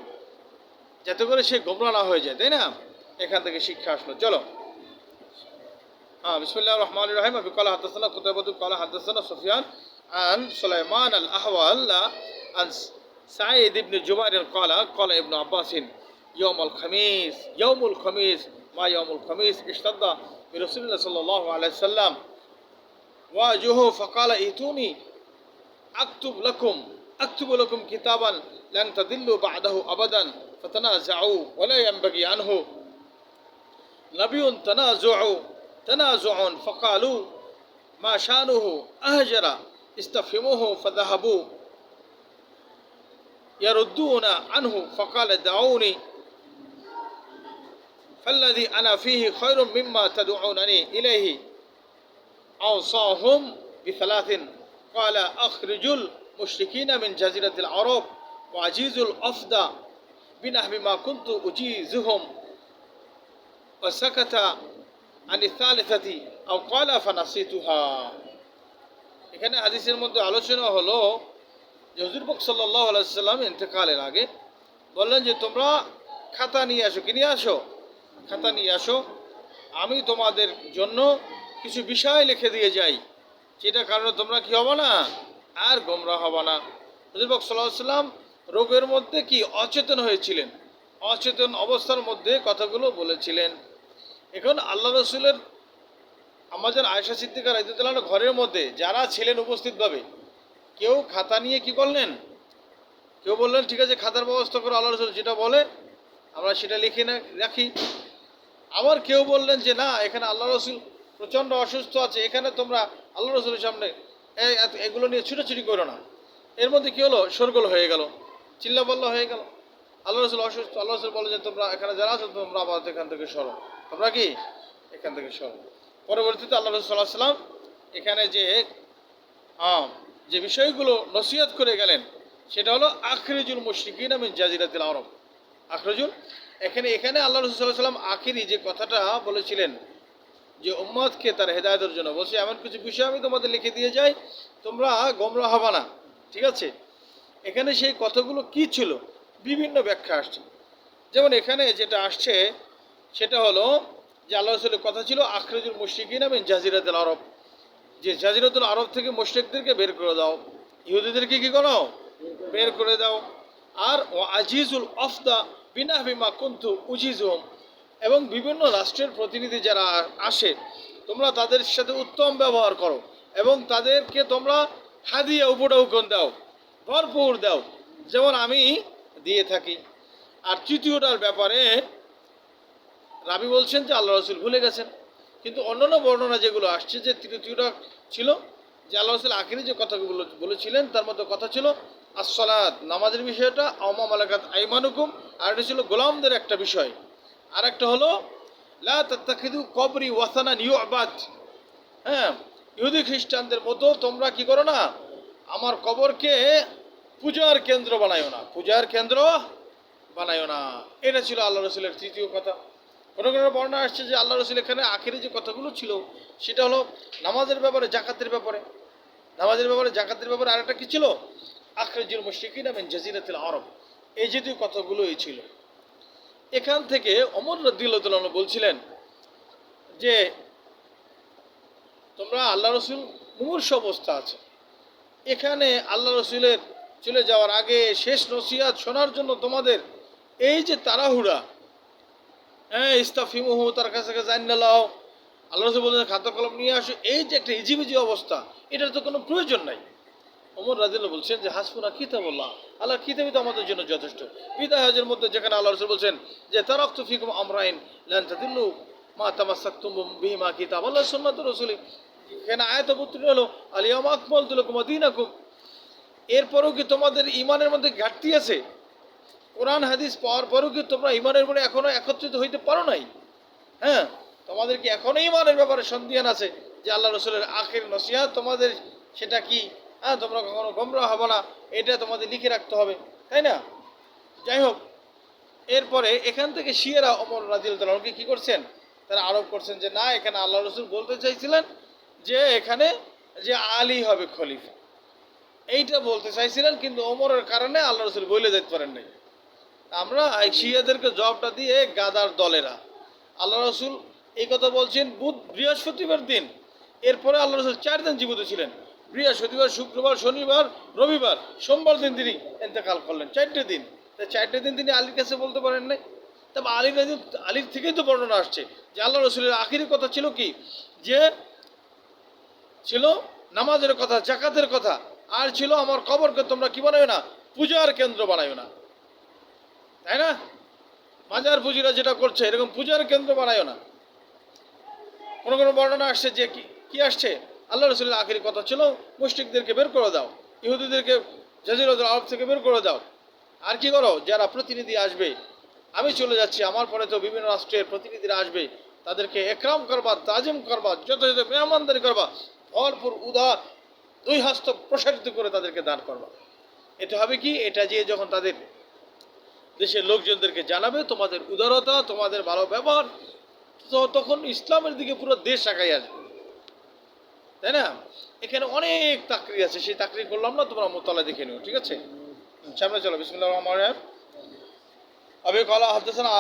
যাতে করে সে গোমরা না হয়ে যায়, তাই না? এখান থেকে শিক্ষা আসলো। চলো, বিসমিল্লাহির রহমানির রহিম। আবি ক্বালা হাদাসানা কুতাইবাতু ক্বালা হাদাসানা সুফিয়ান আন সুলাইমান আল আহওয়াল আন সাঈদ ইবনে জুবাইর ক্বালা ক্বালা ইবনে আব্বাস ইয়াউমুল খামিস মা ইয়াউমুল খামিস ইশতাদ্দা বিরাসূলিল্লাহ সাল্লাল্লাহু আলাইহি ওয়াসাল্লাম ওয়াজুহু ফাকালা ইতুনি أكتب لكم كتابا لن تضلوا بعده أبدا فتنازعوا ولا ينبغي عنه نبي تنازع فقالوا ما شانه أهجر استفهموه فذهبوا يردون عنه فقال دعوني فالذي أنا فيه خير مما تدعونني إليه أوصاهم بثلاث قال أخرج المشركين من جزيرة العرب وعجيز الأفدى بنحو ما كنت أجيزهم وسكت عن الثالثة أو قال فنسيتها. এখানে হাদিসের মধ্যে আলোচনা হলো যে হুজুর পাক সাল্লাল্লাহু আলাইহি সাল্লাম ইন্তেকালের আগে বললেন যে তোমরা খাতা নিয়ে আসো। কি নিয়ে আসো? খাতা নিয়ে আসো। আমি তোমাদের জন্য কিছু বিষয় লিখে দিয়ে যাই, যেটার কারণে তোমরা কি হবে না, আর গোমরাহ হবে না। হুজুর পাক সাল্লাল্লাহু আলাইহি সাল্লাম রোগের মধ্যে কি অচেতন হয়েছিলেন, অচেতন অবস্থার মধ্যে কথাগুলো বলেছিলেন। এখন আল্লাহ রসুলের আমাদের আয়েশা সিদ্দিকা রাদিয়াল্লাহু আনহা ঘরের মধ্যে যারা ছিলেন উপস্থিতভাবে, কেউ খাতা নিয়ে কি করলেন, কেউ বললেন ঠিক আছে খাতার ব্যবস্থা করো, আল্লাহ রসুল যেটা বলে আমরা সেটা লিখে না রাখি। আবার কেউ বললেন যে না, এখানে আল্লাহ রসুল প্রচণ্ড অসুস্থ আছে, এখানে তোমরা আল্লাহ রসুলের সামনে এগুলো নিয়ে ছুটোছুটি করো না। এর মধ্যে কী হলো, শোরগোল হয়ে গেল, চিল্লাপাল্লা হয়ে গেল। আল্লাহ রসুল অসুস্থ, আল্লাহ রসুল বলে যে তোমরা এখানে যারা আছো তোমরা আবার এখান থেকে সরো, তোমরা কি এখান থেকে সরো। পরবর্তীতে আল্লাহ রসুল সাল্লাল্লাহু আলাইহি ওয়াসাল্লাম এখানে যে বিষয়গুলো নসিহত করে গেলেন সেটা হলো আখরিজুল মুশরিকিনা মিন জাজিরাতিল আরব। আখরিজুল, এখানে আল্লাহ রসুল সাল্লাল্লাহু আলাইহি ওয়াসাল্লাম আখিরি যে কথাটা বলেছিলেন যে উম্মতকে তার হেদায়েতের জন্য বলছে এমন কিছু বিষয় আমি তোমাদের লিখে দিয়ে যাই, তোমরা গোমরাহ হবে না, ঠিক আছে? এখানে সেই কথাগুলো কি ছিল, বিভিন্ন ব্যাখ্যা আসছে। যেমন এখানে যেটা আসছে সেটা হলো যে আল্লাহ রসুলের কথা ছিল আখরিজুল মুশরিকিনা মিন জাজিরাতুল আরব, যে জাজিরাতুল আরব থেকে মুশরিকদেরকে বের করে দাও, ইহুদিদেরকে কি করো, বের করে দাও। আর ও আজিজুল আফদা বিনাহবি মা কুনতু উজিজুহুম, এবং বিভিন্ন রাষ্ট্রের প্রতিনিধি যারা আসে তোমরা তাদের সাথে উত্তম ব্যবহার করো এবং তাদেরকে তোমরা হাদিয়া উপঢৌকন দাও, ভরপুর দাও, যেমন আমি দিয়ে থাকি। আর তৃতীয়টার ব্যাপারে রাবি বলছেন যে আল্লাহ রসুল ভুলে গেছেন, কিন্তু অন্যান্য বর্ণনা যেগুলো আসছে যে তৃতীয়টা ছিল যে আল্লাহ রসুল আখিরি যে কথাগুলো বলেছিলেন তার মধ্যে কথা ছিল আসসালাত, নামাজের বিষয়টা, আওমা মালাকাত আইমানুকুম, আর এটা ছিল গোলামদের একটা বিষয়। আর একটা হলো লা তাত্তাখিদু কবরি ওয়াসানান ইউবাদ, হ্যাঁ, ইহুদি খ্রিস্টানদের মতো তোমরা কি করো না, আমার কবরকে পূজার কেন্দ্র বানায়ো না, পূজার কেন্দ্র বানায়ো না। এটা ছিল আল্লাহ রসুলের তৃতীয় কথা। কোনো কোনো বর্ণনা আসছে যে আল্লাহ রসুল এখানে আখেরি যে কথাগুলো ছিল সেটা হলো নামাজের ব্যাপারে, জাকাতের ব্যাপারে, জাকাতের ব্যাপারে আরেকটা কি ছিল, আখরিজুল মুশরিকিনা মিন জাজিরাতিল আরব। এই জাতীয় কথাগুলোই ছিল। এখান থেকে ওমর রাদিয়াল্লাহু তাআলা বলছিলেন যে তোমরা আল্লাহ রসুল মুমূর্ষু অবস্থা আছে, এখানে আল্লাহ রসুলের চলে যাওয়ার আগে শেষ নসিহত শোনার জন্য তোমাদের এই যে তাড়াহুড়া, হ্যাঁ, ইস্তাফিমুহু, তার কাছে জান্নালাও, আল্লাহ রসুল বলছেন খাতা কলম নিয়ে আসো, এই যে একটা ইজিবিজি অবস্থা, এটার তো কোনো প্রয়োজন নাই। ওমর রাদিয়াল্লাহু বলছেন যে হাসবুনা কিতাবুল্লাহ, আল্লাহর কিতাবই তো আমাদের জন্য যথেষ্ট। বিদায় হজের মধ্যে যেখানে আল্লাহ রসুল বলছেন যে তারাকতু ফিকুম আমরাইন লান তাদিল্লু মা তামাসসাকতুম বিহিমা কিতাবাল্লাহ সুন্নাতুর রাসূলি, এখানে আয়াত অবতীর্ণ হলো আল ইয়াউমা আকমালতু লাকুম দীনাকুম। এরপরেও কি তোমাদের ইমানের মধ্যে ঘাটতি আছে? কোরআন হাদিস পাওয়ার পরেও কি তোমরা ইমানের উপরে এখনো একত্রিত হইতে পারো নাই? হ্যাঁ, তোমাদের কি এখনো ইমানের ব্যাপারে সন্দেহ আছে যে আল্লাহ রসুলের আখির নসিহত তোমাদের সেটা কি, হ্যাঁ, তোমরা কখনো গোমরাহ হবে না, এটা তোমাদের লিখে রাখতে হবে, তাই না? যাই হোক, এরপরে এখান থেকে শিয়ারা ওমর রাদিয়াল্লাহু তাআলাকে কি করছেন, তারা আরোপ করছেন যে না, এখানে আল্লাহ রসুল বলতে চাইছিলেন যে এখানে যে আলী হবে খলিফা, এইটা বলতে চাইছিলেন, কিন্তু ওমরের কারণে আল্লাহ রসুল বলে যেতে পারেন নাই। আমরা শিয়াদেরকে জবাবটা দিয়ে গাদার দলেরা। আল্লাহ রসুল এই কথা বলছেন বৃহস্পতিবার দিন। এরপরে আল্লাহ রসুল 4 দিন জীবিত ছিলেন। বৃহস্পতিবার, শুক্রবার, শনিবার, রবিবার, সোমবার দিন তিনি ইন্তেকাল করলেন। 4টে দিন। তাই 4টে দিন তিনি আলীর কাছে বলতে পারেন নাই। তবে আলীর থেকেই তো বর্ণনা আসছে যে আল্লাহ রসুলের আখিরি কথা ছিল কি, যে ছিল নামাজের কথা, জাকাতের কথা, আর ছিল আমার কবরকে তোমরা কি বানায় না, পূজার কেন্দ্র বানায় না। তাই না? মাজার পুজিরা যেটা করছে এরকম পূজার কেন্দ্র বানায় না। কোনো কোনো বর্ণনা আসছে যে কি আসছে, আল্লাহ রসুলের আখিরি কথা ছিল মুশরিকদেরকে বের করে দাও, ইহুদিদেরকে জাজিরাতুল আরব থেকে বের করে দাও, আর কি করো, যারা প্রতিনিধি আসবে, আমি চলে যাচ্ছি, আমার পরে তো বিভিন্ন রাষ্ট্রের প্রতিনিধিরা আসবে, তাদেরকে একরাম করবা, তাজিম করবা, যথাযথ মেহমানদারি করবা, ভরপুর উদার 2 হস্ত প্রসারিত করে তাদেরকে দান করবা। এতে হবে কি, এটা যে যখন তাদের দেশের লোকজনদেরকে জানাবে তোমাদের উদারতা, তোমাদের ভালো ব্যবহার, তো তখন ইসলামের দিকে পুরো দেশ আগাই আসবে। তাই না? এখানে অনেক তাকরি আছে, সেই তাকরি করলাম না, তোমরা মোতালা দেখে নিও। ঠিক আছে, সামনে চলো। বিসমিল্লাহির রহমানির রহিম। আবি ক্বালা হাদাসানা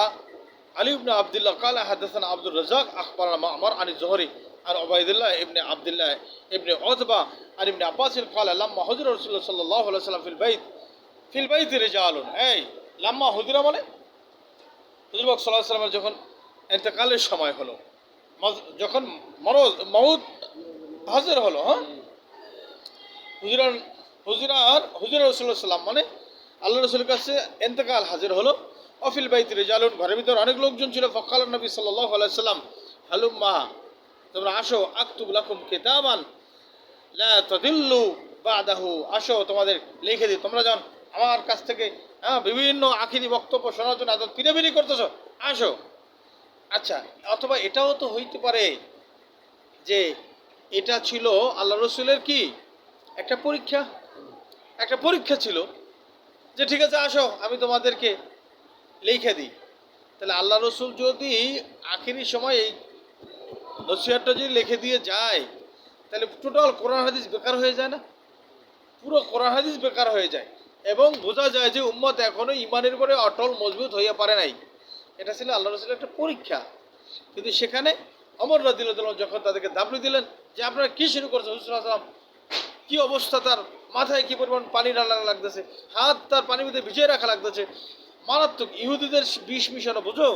আলী ইবনে আব্দুল্লাহ ক্বালা হাদাসানা আব্দুর রাজ্জাক আখবারানা মা'মার আন যুহরি আর Ubaidullah ibn Abdullah ibn Utba আর ইবনে আব্বাস ক্বালা লাম্মা হুজরা রাসূলুল্লাহ সাল্লাল্লাহু আলাইহি ওয়াসাল্লাম ফিল বাইত রিজালুন। এই লাম্মা হুজরা মানে হুজুর পাক সাল্লাল্লাহু আলাইহি ওয়াসাল্লামের যখন ইন্তেকালের সময় হলো, যখন মউত হাজির হলো, হ্যাঁ, হুজুরা রাসূলুল্লাহ সাল্লাম মানে আল্লাহ রসুলের কাছে ইন্তেকাল হাজির হলো। অফিল বাইত রিজালুন, ঘরের ভিতর অনেক লোকজন ছিল। ফকাল নবী সাল্লাল্লাহু আলাইহি সাল্লাম হালুম্মা, তোমরা আসো, আকতুব লাকুম কিতাবান লা তাদিল্লু বাদাহু, আসো তোমাদের লিখে দিই, তোমরা যখন আমার কাছ থেকে বিভিন্ন আখিরি বক্তব্য শোনার জন্য এত পিড়াপিড়ি করতেছ, আসো। আচ্ছা, অথবা এটাও তো হইতে পারে যে এটা ছিল আল্লাহ রসুলের কি একটা পরীক্ষা ছিল, যে ঠিক আছে আসো আমি তোমাদেরকে লিখে দিই। তাহলে আল্লাহ রসুল যদি আখিরি সময় এই নসিহতটা যদি লিখে দিয়ে যায়, তাহলে টোটাল কোরআন হাদিস বেকার হয়ে যায় না? পুরো কোরআন হাদিস বেকার হয়ে যায়, এবং বোঝা যায় যে উম্মত এখনো ইমানের করে অটল মজবুত হইয়া পারে নাই। এটা ছিল আল্লাহ রসুলের একটা পরীক্ষা। কিন্তু সেখানে ওমর রাদিয়াল্লাহু আনহু যখন তাদেরকে দাবি দিলেন যে আপনারা কি শুরু করছেন, হুজুর সাল্লাল্লাহু আলাইহি ওয়াসাল্লাম কি অবস্থা, তার মাথায় কি পরিমাণ পানি ঢালা লাগতেছে, হাত তার পানির মধ্যে ভিজিয়ে রাখা লাগতেছে, মারাত্মক। ইহুদিদের বিষ মিশানো, বুঝো,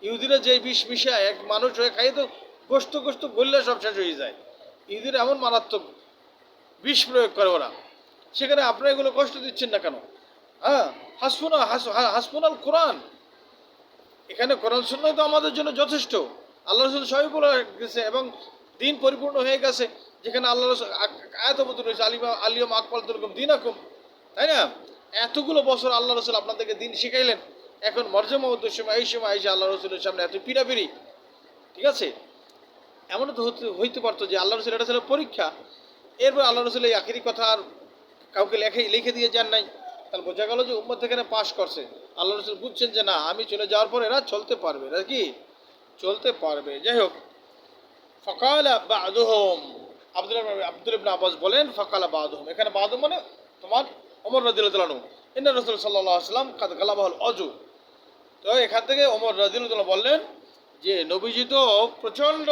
ইহুদিরা যে বিষ মিশায় এক মানুষ হয়ে খাইয়ে তো গোস্ত গললে সব শেষ হয়ে যায়। ইহুদিরা এমন মারাত্মক বিষ প্রয়োগ করে ওরা, সেখানে আপনারা এগুলো কষ্ট দিচ্ছেন না কেন? হ্যাঁ, হাসপুনাল কোরআন, এখানে কোরআন সুন্নাহ তো আমাদের জন্য যথেষ্ট। আল্লাহ রসুল সবই বলে গেছে এবং দিন পরিপূর্ণ হয়ে গেছে, যেখানে আল্লাহ রসুল আয়াত অবতীর্ণ হয়েছে আলিয়ম আকমালতুকুম দীনাকুম। তাই না? এতগুলো বছর আল্লাহ রসুল আপনাদেরকে দিন শিখাইলেন, এখন মর্যাদা উদ্দেশ্য এই সময় এসে আল্লাহ রসুলের সামনে এত পিড়াপিড়ি। ঠিক আছে, এমনও তো হইতে পারতো যে আল্লাহ রসুল এটা ছিল পরীক্ষা, এরপর আল্লাহ রসুল এই আখিরি কথা আর কাউকে লিখে দিয়ে যান নাই। তাহলে বোঝা গেল যে উম্মত এখানে পাশ করছে। আল্লাহ রসুল বুঝছেন যে না, আমি চলে যাওয়ার পর এরা চলতে পারবে, এরা কি চলতে পারবে। যাই হোক, ফকালা বাদুহুম, আব্দুল ইবনে আব্বাস বলেন ফকালা বাদুহুম, এখানে বাদু মানে তোমার ওমর রাদিয়াল্লাহু আনহু, ইন্না রাসূল সাল্লাল্লাহু আলাইহি ওয়াসাল্লাম কাদ গালাবাহুল অজু। তো এখান থেকে ওমর রাদিয়াল্লাহু আনহু বললেন যে নবীজি তো প্রচণ্ড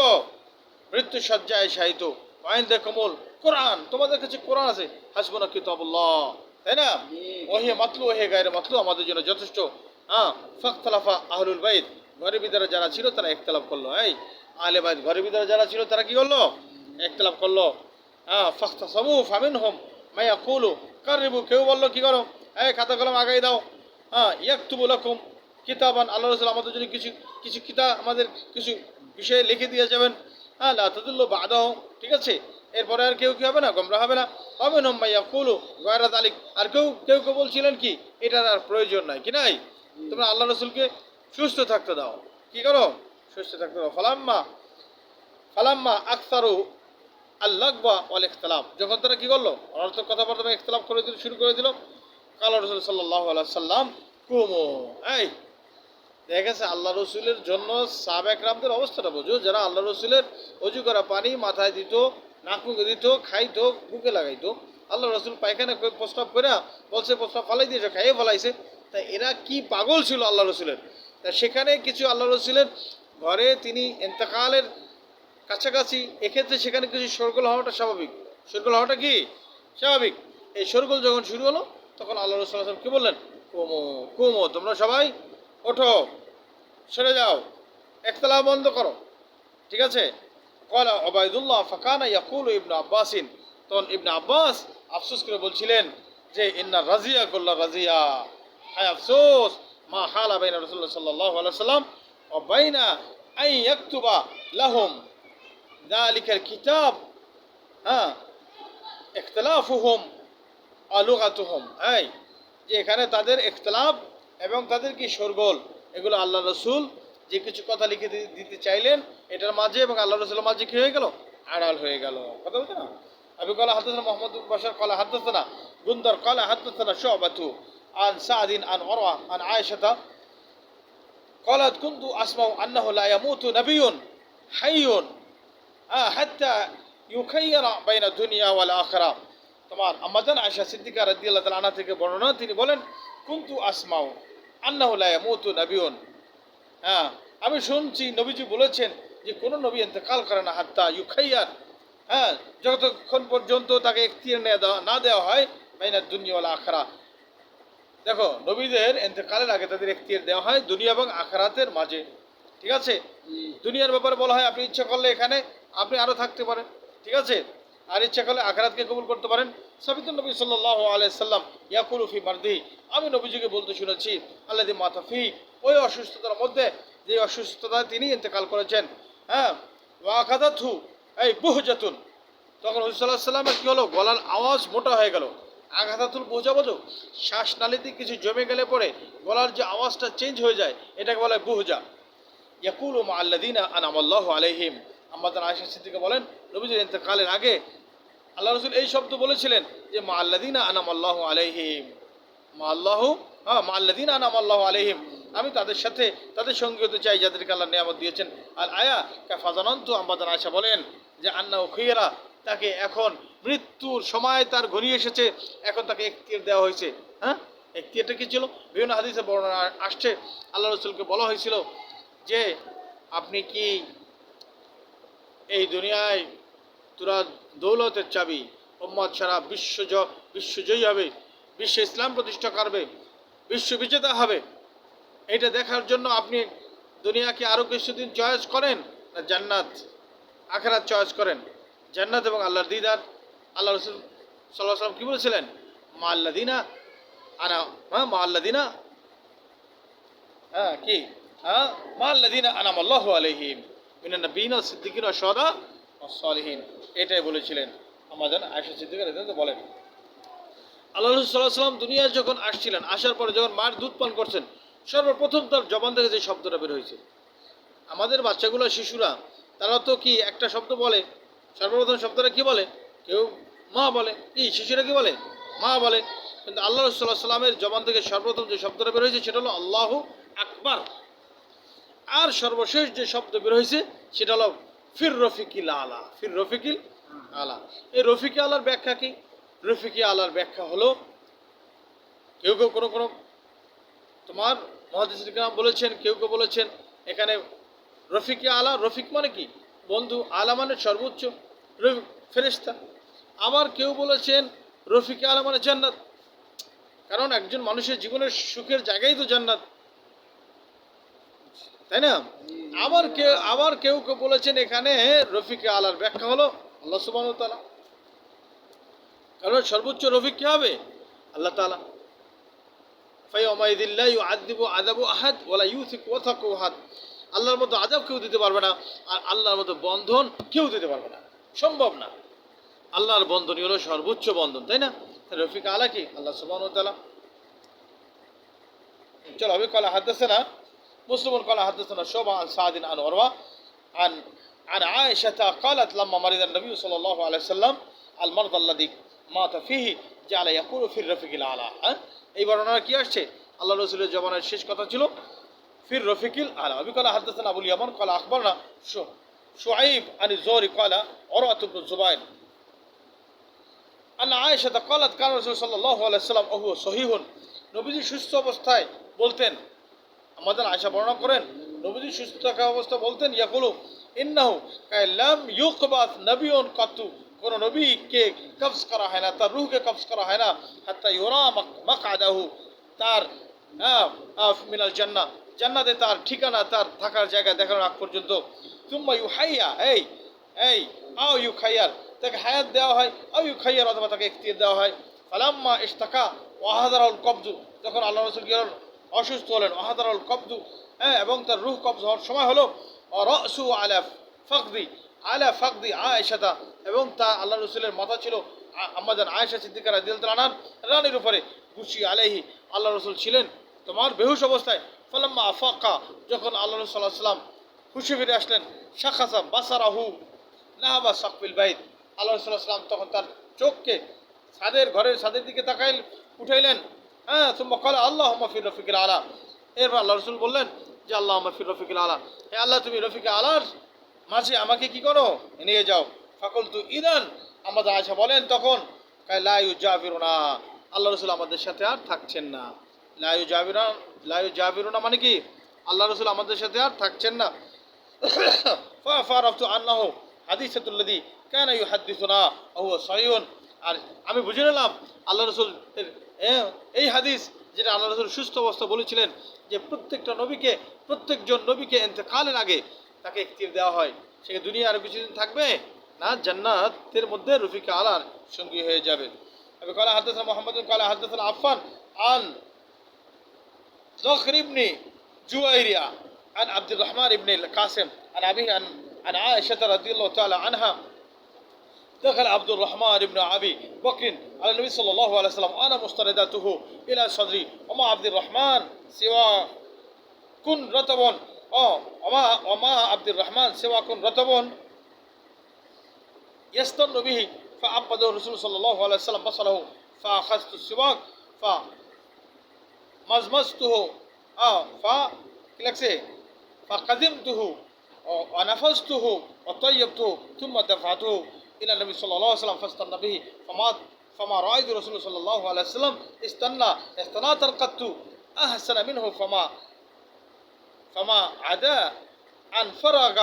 মৃত্যুসজ্জায় শায়িত, ওয়াইন্দা কমল কোরআন, তোমাদের কাছে কোরআন আছে, হাসবুনা কিতাবুল্লাহ, তাই না? ওহে মাতলু ওহে গায়রে মাতলু, আমাদের জন্য যথেষ্ট। হ্যাঁ, ফাখতালাফা আহলুল বাইত, ঘরের ভিতরে যারা ছিল তারা ইখতিলাফ করলো। এই আহলে বাইত ঘরের ভিতরে যারা ছিল তারা কি করলো? ইখতিলাফ করলো। হ্যাঁ, ফাখতাসামু ফামিনহুম মা ইয়াকুলু কারিবু, কেউ বললো কি করো, এই খাতা কলম আগাই দাও। হ্যাঁ, ইয়াকতুবু লাকুম কিতাবান, আল্লাহ রাসূল আমাদের জন্য কিছু কিতাব, আমাদের কিছু বিষয়ে লিখে দিয়ে যাবেন। হ্যাঁ, লা তাদুল্লু বাদাহু, ঠিক আছে, এরপরে আর কেউ কি হবে না, গোমরাহ হবে না। ফামিনহুম মা ইয়াকুলু গায়রা যালিক, আর কেউ বলছিলেন কি এটার আর প্রয়োজন নাই, কি নাই, তোমরা আল্লাহ রাসূলকে সুস্থ থাকতে দাও, কি করো, সুস্থ থাকতে দাও। ফালাম্মা আকসারু আল্লাগবা ওয়াল ইখতিলাফ, যখন তারা কি করলো, অনর্থক কথাবার্তা ইখতিলাফ করে শুরু করে দিল, কাল রাসূল সাল্লাল্লাহু আলাইহি সাল্লাম কুমু, এই দেখা গেছে আল্লাহ রসুলের জন্য সাহাবা একরামদের অবস্থাটা বোঝো, যারা আল্লাহ রসুলের অজু করা পানি মাথায় দিত, নাক মুখে দিত, খাইতো, বুকে লাগাইতো। আল্লাহ রসুল পায়খানা প্রস্তাব করে বলছে প্রস্তাব ফালাই দিয়েছে, খাইয়ে ফেলাইছে, তা এরা কি পাগল ছিল আল্লাহ রসুলের। তা সেখানে কিছু আল্লাহ রসুলের ঘরে তিনি ইন্তেকালের কাছাকাছি, এক্ষেত্রে সেখানে কিছু শোরগোল হওয়াটা স্বাভাবিক। শোরগোল হওয়াটা কি স্বাভাবিক। এই শোরগোল যখন শুরু হলো তখন আল্লাহ রসুল আসলাম কি বললেন, কুমো কুমো, তোমরা সবাই ওঠো, সরে যাও, একতলা বন্ধ করো, ঠিক আছে। কলা ওবায়দুল্লাহ ফাকানা ইয়াকুল ইবনে আব্বাসিন, তখন ইবনে আব্বাস আফসোস করে বলছিলেন যে ইন্না রাজিয়া কুল্লা রাজিয়া, হায় আফসোস মা হালা বাইনা রাসূলুল্লাহ সাল্লাল্লাহু আলাইহি ওয়াসাল্লাম ওয়া বাইনা আন ইয়াকতুবা লাহুম যালিকাল কিতাব, হ্যাঁ, ইখতিলাফুহুম আলুগাতুহুম, এই যে এখানে তাদের ইখতিলাফ এবং তাদের কি শোরগোল, এগুলো আল্লাহ রসুল যে কিছু কথা লিখে দিতে চাইলেন এটার মাঝে এবং আল্লাহ রসুলের মাঝে কি হয়ে গেল, আড়াল হয়ে গেল। কথা বলছে না। আবু কলা হাদাসানা মোহাম্মদ বাশার কলা হাদাসানা গুন্দর কলা হাদাসানা শুবাতু আন সাদিন আন উরওয়া আন আয়েশা قالت كنت أسمع أنه لا يموت نبي حي حتى يخير بين الدنيا والآخرة। তোমার আম্মাজান আয়েশা সিদ্দিকা রাদিয়াল্লাহু তাআলা আনহা থেকে বর্ণনা, তিনি বলেন কুনতু আসমাউ আন্নাহু লা ইয়ামুতু নাবিয়ুন, হ্যাঁ আমি শুনছি নবীজি বলেছেন যে কোনো নবী ইন্তেকাল করে না হাত্তা ইউখাইয়ার, হ্যাঁ যতক্ষণ পর্যন্ত তাকে ইখতিয়ার না দেওয়া হয় বাইনা দুনিয়া ওয়াল আখিরা। দেখো নবীদের ইন্তেকালের আগে তাদের ইখতিয়ার দেওয়া হয় দুনিয়া এবং আখিরাতের মাঝে, ঠিক আছে। দুনিয়ার ব্যাপারে বলা হয় আপনি ইচ্ছা করলে এখানে আপনি আরও থাকতে পারেন, ঠিক আছে, আর ইচ্ছা করলে আখিরাতকে কবুল করতে পারেন। সাবিতুন নবী সাল্লাল্লাহু আলাইহি সাল্লাম ইয়াকুলু ফি মারদি, আমি নবীজিকে বলতে শুনেছি আল্লাযী মাতা ফি, ওই অসুস্থতার মধ্যে যে অসুস্থতায় তিনি ইন্তেকাল করেছেন, হ্যাঁ, ওয়াকাদাতহু এই বুহজাতুন, তখন হুজুর সাল্লাল্লাহু আলাইহি সাল্লামের কি হলো, গলার আওয়াজ মোটা হয়ে গেল। আঘাতাতুল বুহজা বোঝো, শ্বাসনালীতে কিছু জমে গেলে পরে গলার যে আওয়াজটা চেঞ্জ হয়ে যায় এটাকে বলা হয় বুহজা। ইয়াকুলু মা আল্লাযীনা আনআমাল্লাহু আলাইহিম, আম্মাজান আয়েশা সিদ্দিকা বলেন নবীজির ইন্তেকালের আগে আল্লাহ রসুল এই শব্দ বলেছিলেন যে মা আল্লাযীনা আনআমাল্লাহু আলাইহিম, মা আল্লাযীনা আনআমাল্লাহু আলাইহিম, আমি তাদের সাথে তাদের সঙ্গী হতে চাই যাদেরকে আল্লাহ নিয়ামত দিয়েছেন। আর আয়া কাফাজানান্তু, আম্মাজান আয়েশা বলেন যে আন্নাহু খুইরা, তাকে এখন মৃত্যুর সময় তার ঘনিয়ে এসেছে, এখন তাকে ইখতিয়ার দেওয়া হয়েছে। হ্যাঁ, ইখতিয়ারটা কি ছিল, বিভিন্ন হাদিসে বর্ণনা আসছে আল্লাহ রসুলকে বলা হয়েছিল যে আপনি কি এই দুনিয়ায় তোরা দৌলতের চাবি, উম্মত সারা বিশ্বজয়ী হবে, বিশ্ব ইসলাম প্রতিষ্ঠা করবে, বিশ্ব বিজেতা হবে, এটা দেখার জন্য আপনি দুনিয়াকে আরও কিছুদিন চয়েস করেন না জান্নাত আখিরাত চয়েস করেন, জান্নাত এবং আল্লাহর দিদার। আল্লাহ রসুল সাল্লাল্লাহু আলাইহি ওয়াসাল্লাম কি বলেছিলেন, মা আল্লাযীনা কি মা আল্লাযীনা আনআমাল্লাহু আলাইহিম মিনান নাবিয়্যিনা ওয়াস সিদ্দিকিনা ওয়াশ শুহাদা ওয়াস সালিহিন, এটাই বলেছিলেন আমাদের আয়েশা সিদ্দিকা রাদিয়াল্লাহু বলেন। আল্লাহ রাসূল সাল্লাল্লাহু আলাইহি ওয়াসাল্লাম দুনিয়ায় যখন আসছিলেন, আসার পরে যখন মায়ের দুধ পান করছেন, সর্বপ্রথম তার জবান থেকে যে শব্দটা বের হয়েছে, আমাদের বাচ্চাগুলো শিশুরা তারা তো কি একটা শব্দ বলে, সর্বপ্রথম শব্দটা কি বলে, কেউ মা বলে, কি শিশুরা কি বলে, মা বলে, কিন্তু আল্লাহ রাসূল সাল্লাল্লাহু আলাইহি ওয়াসাল্লামের জবান থেকে সর্বপ্রথম যে শব্দটা বের হয়েছে সেটা হলো আল্লাহু আকবার। আর সর্বশেষ যে শব্দ বের হয়েছে সেটা হলো ফির রফিকিল আলা, ফির রফিকিল আলা। এই রফিকি আলার ব্যাখ্যা কি, রফিকি আলার ব্যাখ্যা হলো কেউ কেউ কোনো তোমার মুহাদ্দিসিন কিরাম বলেছেন, কেউ কেউ বলেছেন এখানে রফিকি আলা, রফিক মানে কি বন্ধু, আলা মানে সর্বোচ্চ ফেরেশতা। আবার কেউ বলেছেন রফিকি আলা মানে জান্নাত, কারণ একজন মানুষের জীবনের সুখের জায়গাই তো জান্নাত, তাই না। আবার কেউ কেউ বলেছেন এখানে রফিকে আলার ব্যাখ্যা হলো আল্লাহ সুবহানাহু ওয়া তাআলা, কারণ সর্বোচ্চ রফিক কে হবে, আল্লাহ তাআলা। ফায়াউমাইযিল লা ইউআযযিবু আযাবু আহাদ ওয়ালা ইউসিকু ওয়াসাকু আহাদ, আল্লাহর মতো আযাব কেউ দিতে পারবে না, আর আল্লাহর মতো বন্ধন কেউ দিতে পারবে না, সম্ভব না। আল্লাহর বন্ধনই হলো সর্বোচ্চ বন্ধন, তাই না। রফিক আলা কি, আল্লাহ সুবহানাহু ওয়া তাআলা। চলো আমি কলা হাদাসানা مسلم قال حدثنا شعبة عن سعد عن عروة عن عائشة قالت لما مرض النبي صلى الله عليه وسلم المرض الذي مات فيه جعل يقول في الرفيق الأعلى। এই বর্ণনা কি আসছে, আল্লাহ রাসূলের জবানের শেষ কথা ছিল ফির রফিকিল আলা। আবি قال حدثنا أبو اليمن قال أخبرنا شعيب عن الزهري قال عروة بن الزبير أن عائشة قالت كان الرسول صلى الله عليه وسلم وهو صحيح নবীজি সুস্থ অবস্থায় বলতেন, আমাদের আয়সা বর্ণনা করেন, নবীজি সুস্থ থাকা অবস্থা বলতেন, ইয়াকুলু ইন্নাহু কাল্লাম ইউকবাত নবিয়ুন কাতু, কোন নবীকে কবজ করা হয় না, তার রূহকে কবজ করা হয় না, হাত্তা ইউরা মাকআদাহু, তার মিনাল জান্নাহ, জান্নাতে তার ঠিকানা, তার থাকার জায়গা দেখানোর আগ পর্যন্ত। তুম্মা ইউহাইয়া, এই আও ইউখাইয়ার, তাকে হায়াত দেওয়া হয়, আও ইউখাইয়ার, অথবা তাকে ইখতিয়ার দেওয়া হয়। ফালাম্মা ইশতাকা ওয়াহাদারাল কবজু, যখন আল্লাহ রাসূল কি হলেন, অসুস্থ হলেন, ওয়াহাদারাল কবজু, এবং তার রূহ কবজ হওয়ার সময় হলো, রাসু আলা ফাকদি আয়েশাতা, এবং তা আল্লাহ রসুলের মাথা ছিল আম্মাজান আয়েশা সিদ্দিকা রাদিয়াল্লাহু আনহা রানীর উপরে, গুছি আলাইহি, আল্লাহ রসুল ছিলেন তোমার বেহুশ অবস্থায়। ফালাম্মা আফাকা, যখন আল্লাহ রসুল সাল্লাল্লাহু আলাইহি ওয়াসাল্লাম হুশে ফিরে আসলেন, শাখাসা বাসারাহু নাহাবা সাকফিল বাইত, আল্লাহ রসুল সাল্লাল্লাহু আলাইহি ওয়াসাল্লাম তখন তার চোখকে ঘরের ছাদের দিকে উঠাইলেন। সুম্মা ক্বালা আল্লাহুম্মা ফির রফিকিল আলা, এরপর আল্লাহ রসুল বললেন যে আল্লাহুম্মা ফির রফিকিল আলা, হে আল্লাহ তুমি রফিকে আলার মাঝে আমাকে কি করো, নিয়ে যাও। ফাকুলতু ইদান, আমাদের আয়েশা বলেন তখন, লা ইউজাবিরুনা, আল্লাহ রসুল আমাদের সাথে আর থাকছেন না। লা ইউজাবিরুনা মানে কি, আল্লাহ রসুল আমাদের সাথে আর থাকছেন না। ফারাফতু আন্নাহু হাদিসাতুল্লাযী কানা ইউহাদ্দিসুনা ওয়া হুয়া সহিহুন, আর আমি বুঝে নিলাম আল্লাহ রসুল এই হাদিস, যেটা আল্লাহ রসুল সুস্থ অবস্থা বলেছিলেন যে প্রত্যেকজন নবীকে ইন্তেকালের আগে তাকে ইখতিয়ার দেওয়া হয়, সে দুনিয়া আরো কিছুদিন থাকবে না, জান্নাতের মধ্যে রফিকে আলার সঙ্গী হয়ে যাবে। আমি قال حدثنا محمد قال حدثنا عفان عن ذخر بن جويرية عن عبد الرحمن بن القاسم عن أبيه عن عائشة رضي الله تعالى عنها دخل عبد الرحمن بن أبي بكر على النبي صلى الله عليه وسلم وأنا مستندته إلى صدري وما عبد الرحمن سوى كن رطب وما عبد الرحمن سوى كن رطب يستن به فعبده الرسول صلى الله عليه وسلم بصره فأخذت السواك فمزمزته فقدمته ونفذته وطيبته ثم دفعته إلى النبي صلى الله عليه وسلم فاستنى به فما رأيت رسول صلى الله عليه وسلم استنى قط أحسن منه فما عدا أن فرغ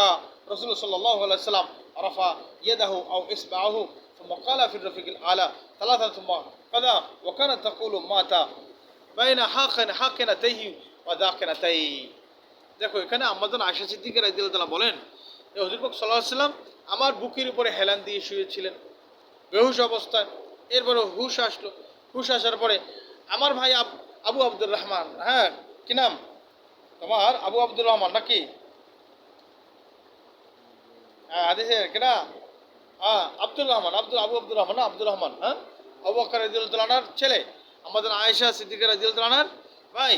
رسول صلى الله عليه وسلم رفع يده أو إصبعه ثم قال في الرفيق الأعلى ثلاثة ثم قضى وكانت تقول مات بين حاقنتيه وذاقنتيه। দেখো এখানে আমাদের আয়েশা সিদ্দিকা রাদিয়াল্লাহু তাআলা বলেন যে হুজুর পাক সাল্লাল্লাহু আলাইহি ওয়াসাল্লাম আমার বুকের উপরে হেলান দিয়ে শুয়েছিলেন বেহুশ অবস্থায়। এরপরে হুশ আসার পরে আমার ভাই আবু আব্দুর রহমান, কি নাম তোমার, আবু আব্দুর রহমান নাকি, হাদিসের কিনা, আব্দুর রহমান, আবু আব্দুর রহমান, আব্দুর রহমান, আবু বকর রাদিয়াল্লাহু তাআলা আনহার ছেলে, আমাদের আয়েশা সিদ্দিকা রাদিয়াল্লাহু তাআলা আনহার ভাই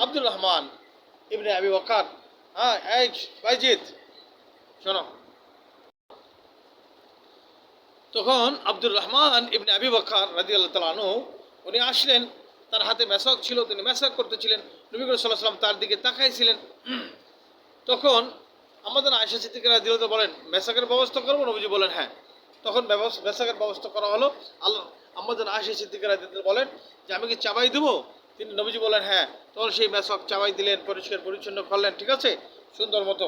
আব্দুর রহমান ইবনে আবি বকর। এই বাইজিদ শোনো, তখন আব্দুর রহমান ইবনে আবি বকর রাদিয়াল্লাহু তাআলা আনহু উনি আসলেন, তার হাতে মেসাক ছিল, তিনি মেসাক করতেছিলেন, নবী করিম সাল্লাল্লাহু আলাইহি ওয়াসাল্লাম তার দিকে তাকাইছিলেন। তখন আমাদের আয়েশা সিদ্দিকা রাদিয়াল্লাহু তাআলা বলেন মেসাকের ব্যবস্থা করবো, নবীজি বলেন হ্যাঁ। তখন মেসাকের ব্যবস্থা করা হলো। আমাদের আয়েশা সিদ্দিকা রাদিয়াল্লাহু তাআলা বলেন যে আমি কি চাবাই দেবো, তিনি নবীজি বলেন হ্যাঁ। তখন সেই মেসাক চাবাই দিলেন, পরিষ্কার পরিচ্ছন্ন করলেন, ঠিক আছে, সুন্দর মতো।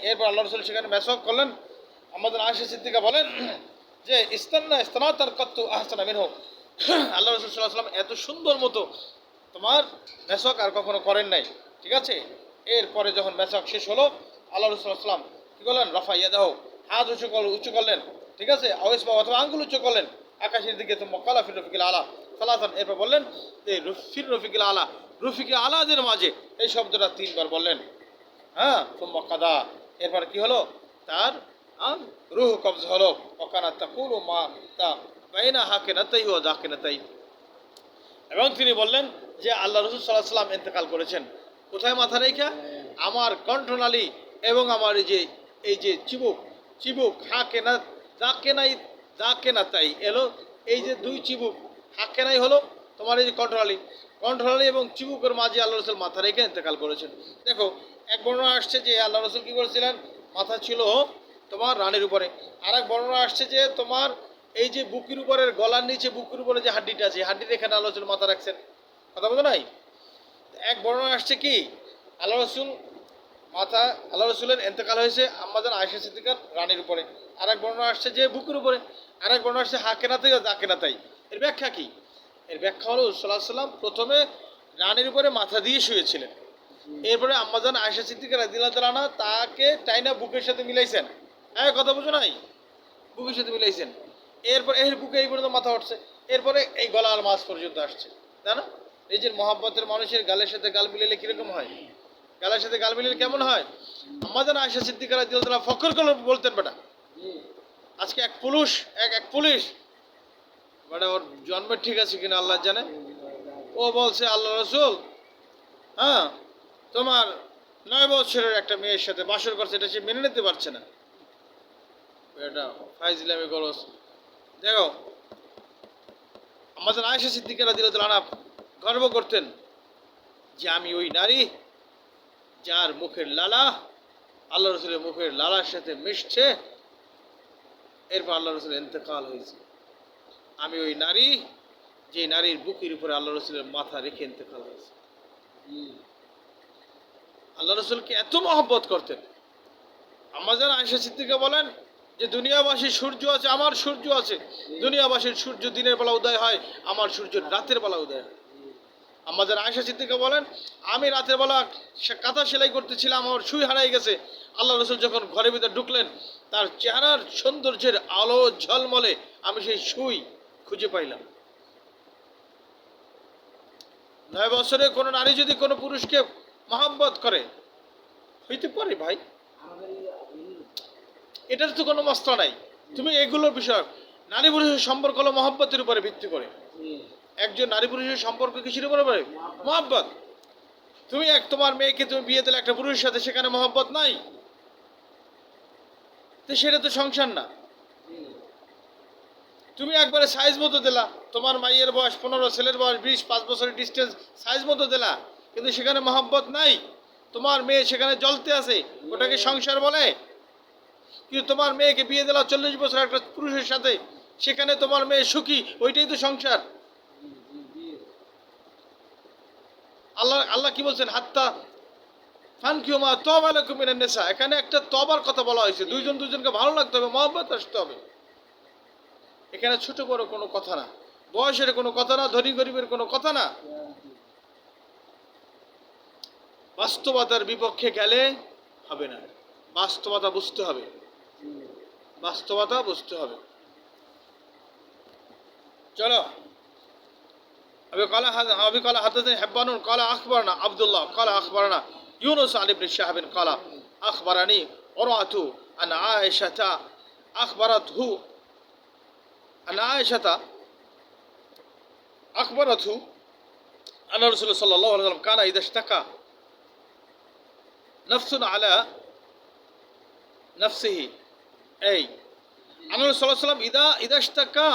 এরপর আল্লাহ রাসূল সেখানে মেসাক করলেন। আমাদের আয়েশা সিদ্দিকা বলেন যে ইস্তানাতার কাত্তু আহসানা মিনহু, আল্লাহ রাসূল সাল্লাল্লাহু আলাইহি ওয়াসাল্লাম এত সুন্দর মতো তোমার মেসাক আর কখনো করেন নাই, ঠিক আছে। এরপরে যখন মেসাক শেষ হলো, আল্লাহ রাসূল সাল্লাল্লাহু আলাইহি ওয়াসাল্লাম কি করলেন, রাফা ইয়াদাহু, হাত উঁচু করলেন, ঠিক আছে, আওয়াজবা অথবা আঙ্গুল উঁচু করলেন আকাশের দিকে। তো মক্কালা ফির রফিকিল আলা সালাসান, এরপর বললেন যে ফির রফিকিল আলা, রফিকে আলাদের মাঝে, এই শব্দটা 3 বার বললেন। সুম্মা কাদা, এরপর কি হলো, তার রূহ কবজ হলো। ওয়াকানা তাকুলু মা তা বাইনা হাকিনাতাই ওয়া যাকিনাতাই, এবং তিনি বললেন যে আল্লাহ রাসূল সাল্লাল্লাহু আলাইহি ওয়াসাল্লাম ইন্তেকাল করেছেন কোথায়, মাথা রেখা, আমার কণ্ঠনালী এবং আমার এই যে চিবুক যাকিনাতাই এলো, এই যে 2 চিবুক, হাকেনাই হলো তোমার এই যে কণ্ঠনালী এবং চিবুকের মাঝে আল্লাহ রাসূল মাথা রেখে ইন্তেকাল করেছেন। দেখো এক বর্ণনা আসছে যে আল্লাহ রাসূল কি করেছিলেন, মাথা ছিল তোমার রানের উপরে। আর এক বর্ণনা আসছে যে তোমার এই যে বুকের উপরের, গলার নিচে বুকের উপরে যে হাড্ডিটা আছে, হাড্ডির এখানে আল্লাহ রাসূল মাথা রাখছেন। কথা বলতে নাই। এক বর্ণনা আসছে কি আল্লাহ রসুল আল্লাহ রসুলের এতেকাল হয়েছে আম্মাজান আয়েশা সিদ্দিকার রানীর উপরে, আর এক বর্ণনা আসছে যে বুকের উপরে, আর এক বর্ণনা আসছে হাকেনাতাই ও দাকেনাতাই। এর ব্যাখ্যা কি? এর ব্যাখ্যা হলো সাল্লাল্লাহু আলাইহি সাল্লাম প্রথমে রানীর উপরে মাথা দিয়ে শুয়েছিলেন, এরপরে আম্মাজান আয়েশা সিদ্দিকা রাদিয়াল্লাহু তাআলা আনহা তাকে টাইনা বুকের সাথে মিলাইছেন। হ্যাঁ, কথা বুঝো নাই? বুকের সাথে মিলাইছেন, এরপর এর বুকে এই পর্যন্ত মাথা উঠছে, এরপরে এই গলার মাছ পর্যন্ত আসছে, তাই না? নিজের মহাব্বতের মানুষের গালের সাথে গাল মিলাইলে কিরকম হয়? গালের সাথে গাল মিলাইলে কেমন হয়? আম্মাজান আয়েশা সিদ্দিকা রাদিয়াল্লাহু তাআলা ফখর করে বলতেন, বেটা আজকে এক পুলিশ বেটা, ওর জন্মের ঠিক আছে কিনা আল্লাহ জানে, ও বলছে আল্লাহ রসুল, হ্যাঁ তোমার 9 বছরের একটা মেয়ের সাথে বাসর করছে, এটা সে মেনে নিতে পারছে না। এটা ফাইজলামি গলস। দেখো, আমাদের আয়েশা সিদ্দিকা রাদিয়াল্লাহু তাআলা গর্ব করতেন যে আমি ওই নারী যার মুখের লালা আল্লাহ রসুলের মুখের লালার সাথে মিশছে, এরপর আল্লাহ রসুলের ইন্তেকাল হয়েছে। আমি ওই নারী যে নারীর বুকের উপরে আল্লাহ রসুলের মাথা রেখে ইন্তেকাল হয়েছে। আল্লাহ রসুলকে এত মহব্বত করতেন। আম্মাজান আয়েশা সিদ্দিকা বলেন যে দুনিয়াবাসীর সূর্য আছে, আমার সূর্য আছে। দুনিয়াবাসীর সূর্য দিনের বেলা উদয় হয়, আমার সূর্য রাতের বেলা উদয় হয়। আম্মাজান আয়েশা সিদ্দিকা বলেন আমি রাতের বেলা কাঁথা সেলাই করতেছিলাম, আমার সুই হারাই গেছে। আল্লাহ রসুল যখন ঘরের ভিতরে ঢুকলেন, তার চেহারার সৌন্দর্যের আলো ঝলমলে আমি সেই সুই খুঁজে পাইলাম। 9 বছরে কোনো নারী যদি কোনো পুরুষকে মহব্বত করে, হইতে পারে ভাই, এটার তো কোনো মশলা নাই। তুমি এগুলোর বিষয়, নারী পুরুষের সম্পর্ক হলো মহব্বতের উপরে ভিত্তি করে। একজন নারী পুরুষের সম্পর্ক কিসের উপরে পারে? মহব্বত। তুমি তোমার মেয়েকে তুমি বিয়ে দিলে একটা পুরুষের সাথে, সেখানে মহব্বত নাই, তো সেটা তো সংসার না। তুমি একবারে সাইজ মতো দিলা, তোমার মাইয়ের বয়স 15, ছেলের বয়স 20, 5 বছরের ডিস্টেন্স, সাইজ মতো দিলা, কিন্তু সেখানে মহব্বত নাই, তোমার মেয়ে সেখানে জ্বলতে আছে, ওটাকে সংসার বলে? কিন্তু তোমার মেয়েকে বিয়ে দিলা 40 বছর একটা পুরুষের সাথে, সেখানে তোমার মেয়ে সুখী, ওইটাই তো সংসার। আল্লাহ কি বলছেন? হাত্তা ফানকিউমা তওবা লাকুম মিনান নিসা। এখানে একটা তবার কথা বলা হয়েছে, দুইজন দুজনকে ভালো লাগতে হবে, মহব্বত আসতে হবে। এখানে ছোট বড় কোনো কথা না, বয়সের কোনো কথা না, ধনী গরিবের কোনো কথা না। বাস্তবতার বিপক্ষে গেলে হবে না, বাস্তবতা বুঝতে হবে, বাস্তবতা বুঝতে হবে। চলো, أبي قال حدثني حبان قال أخبرنا عبد الله قال أخبرنا يونس عن ابن شهاب قال أخبرني عروة أن عائشة أخبرته أن رسول صلى الله عليه وسلم كان إذا اشتكى نفس على نفسه أي أن رسول صلى الله عليه وسلم إذا اشتكى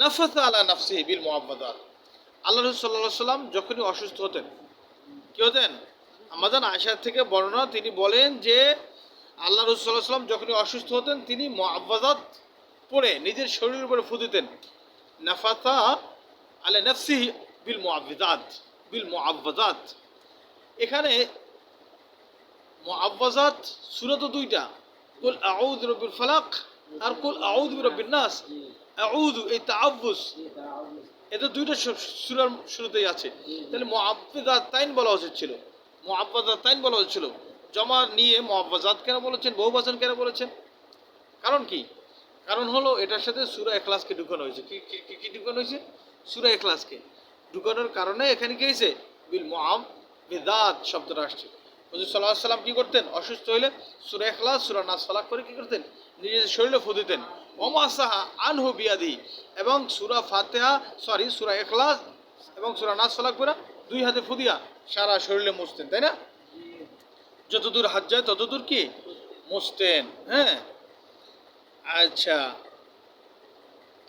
نفث على نفسه بالمعوذات। আল্লাহ রাসূল সাল্লাল্লাহু আলাইহি সাল্লাম যখনই অসুস্থ হতেন, কি হতেন? আমাদের আয়েশা থেকে বর্ণনা, তিনি বলেন যে আল্লাহ রাসূল সাল্লাল্লাহু আলাইহি সাল্লাম যখনই অসুস্থ হতেন, তিনি মুআওয়াযাত পড়ে নিজের শরীরের উপরে ফু দিতেন। নাফাতা আলা নাফসিহি বিল মুআওয়াযাত। এখানে মুআওয়াযাত সূরা তো দুইটা, কুল আউযু বিরাব্বিল ফালাক আর কুল আউযু বিরাব্বিন নাস। আউযু এই তাআউযুজ, এটা দুইটা সূরার শুরুতেই আছে। তাহলে মুআওয়াযাতাইন বলা উচিত ছিল, মুআওয়াযাতাইন বলা উচিত ছিল। জমা নিয়ে মুআওয়াযাত কেন বলেছেন, বহুবচন কেন বলেছেন? কারণ কি? কারণ হলো এটার সাথে সূরা ইখলাসকে ঢুকানো হয়েছে। কি ঢুকানো হয়েছে? সূরা ইখলাসকে ঢুকানোর কারণে এখানে কি হয়েছে? বিল মুআওয়াযাত শব্দটা আসছে। হুজুর সাল্লাল্লাহু আলাইহি সাল্লাম কি করতেন? অসুস্থ হইলে সূরা ইখলাস, সূরা নাস, ফালাক করে কি করতেন? নিজের শরীরে ফু দিতেন। ওমাসাহা আনহু বিয়াদি, এবং সূরা ইখলাস এবং সূরা নাস, ফালাক করে 2 হাতে ফু দিয়া সারা শরীরে মুছতেন, তাই না? যতদূর হাত যায় ততদূর কি মুছতেন। হ্যাঁ,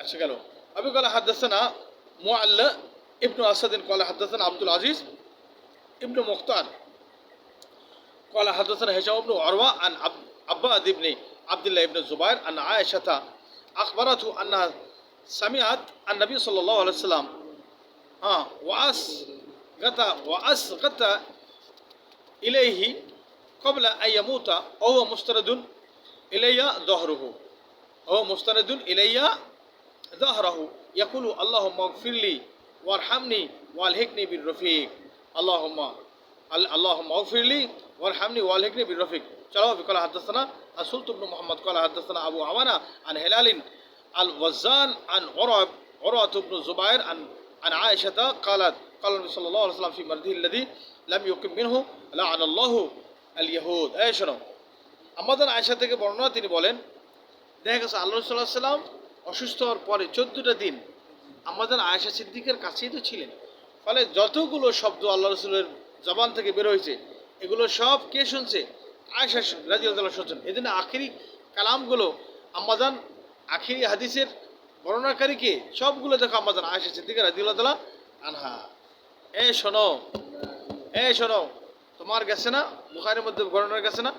আচ্ছা গেল। আবু قال حدثنا معل ابن اسد قال حدثنا عبد العزيز ابن مختار قال حدثنا هشام بن عروة عن عباد بن عبد الله بن الزبير أن عائشة أخبرته أنها سمعت النبي صلى الله عليه وسلم গাতা ওয়া আসগাতা ইলাইহি ক্বাবলা আন ইয়ামুতা ওয়া হুয়া মুস্তানাদুন ইলাইয়া যাহরুহু ওয়া মুস্তানাদুন ইলাইয়া যাহরাহু ইয়াকুলু আল্লাহুম্মা ইগফিরলি ওয়ারহামনি ওয়ালহিকনি বির রফিক আল্লাহুম্মা ইগফিরলি ওয়ারহামনি ওয়ালহিকনি বির রফিক। চলো قال حدثنا السلط بن محمد قال حدثنا ابو عوانة عن هلال الوزان عن عروة بن الزبير عن عائشة قالت قال النبي صلى الله عليه وسلم في مرضه الذي لم يقم منه لعن الله اليهود। এই শোনো, আমাদের আয়েশা থেকে বর্ণনা, তিনি বলেন দেখা গেছে আল্লাহ সাল্লাল্লাহু আলাইহি সাল্লাম অসুস্থ হওয়ার পরে 14টা দিন আমাদের আয়েশা সিদ্দিকের কাছেই তো ছিলেন। ফলে যতগুলো শব্দ আল্লাহ রসুলের জবান থেকে বের হয়েছে এগুলো সব কে শুনছে? আয়েশা রাদিয়াল্লাহু তাআলা শুনছেন। এই জন্য আখিরি কালামগুলো আম্মাজান, আখিরি হাদিসের বর্ণনাকারীকে সবগুলো দেখো আম্মাজান আয়েশা সিদ্দিকা রাদিয়াল্লাহু তাআলা আনহা। শোনো, তোমার গেছে না বুখারীর মধ্যে বর্ণনা গেছে না,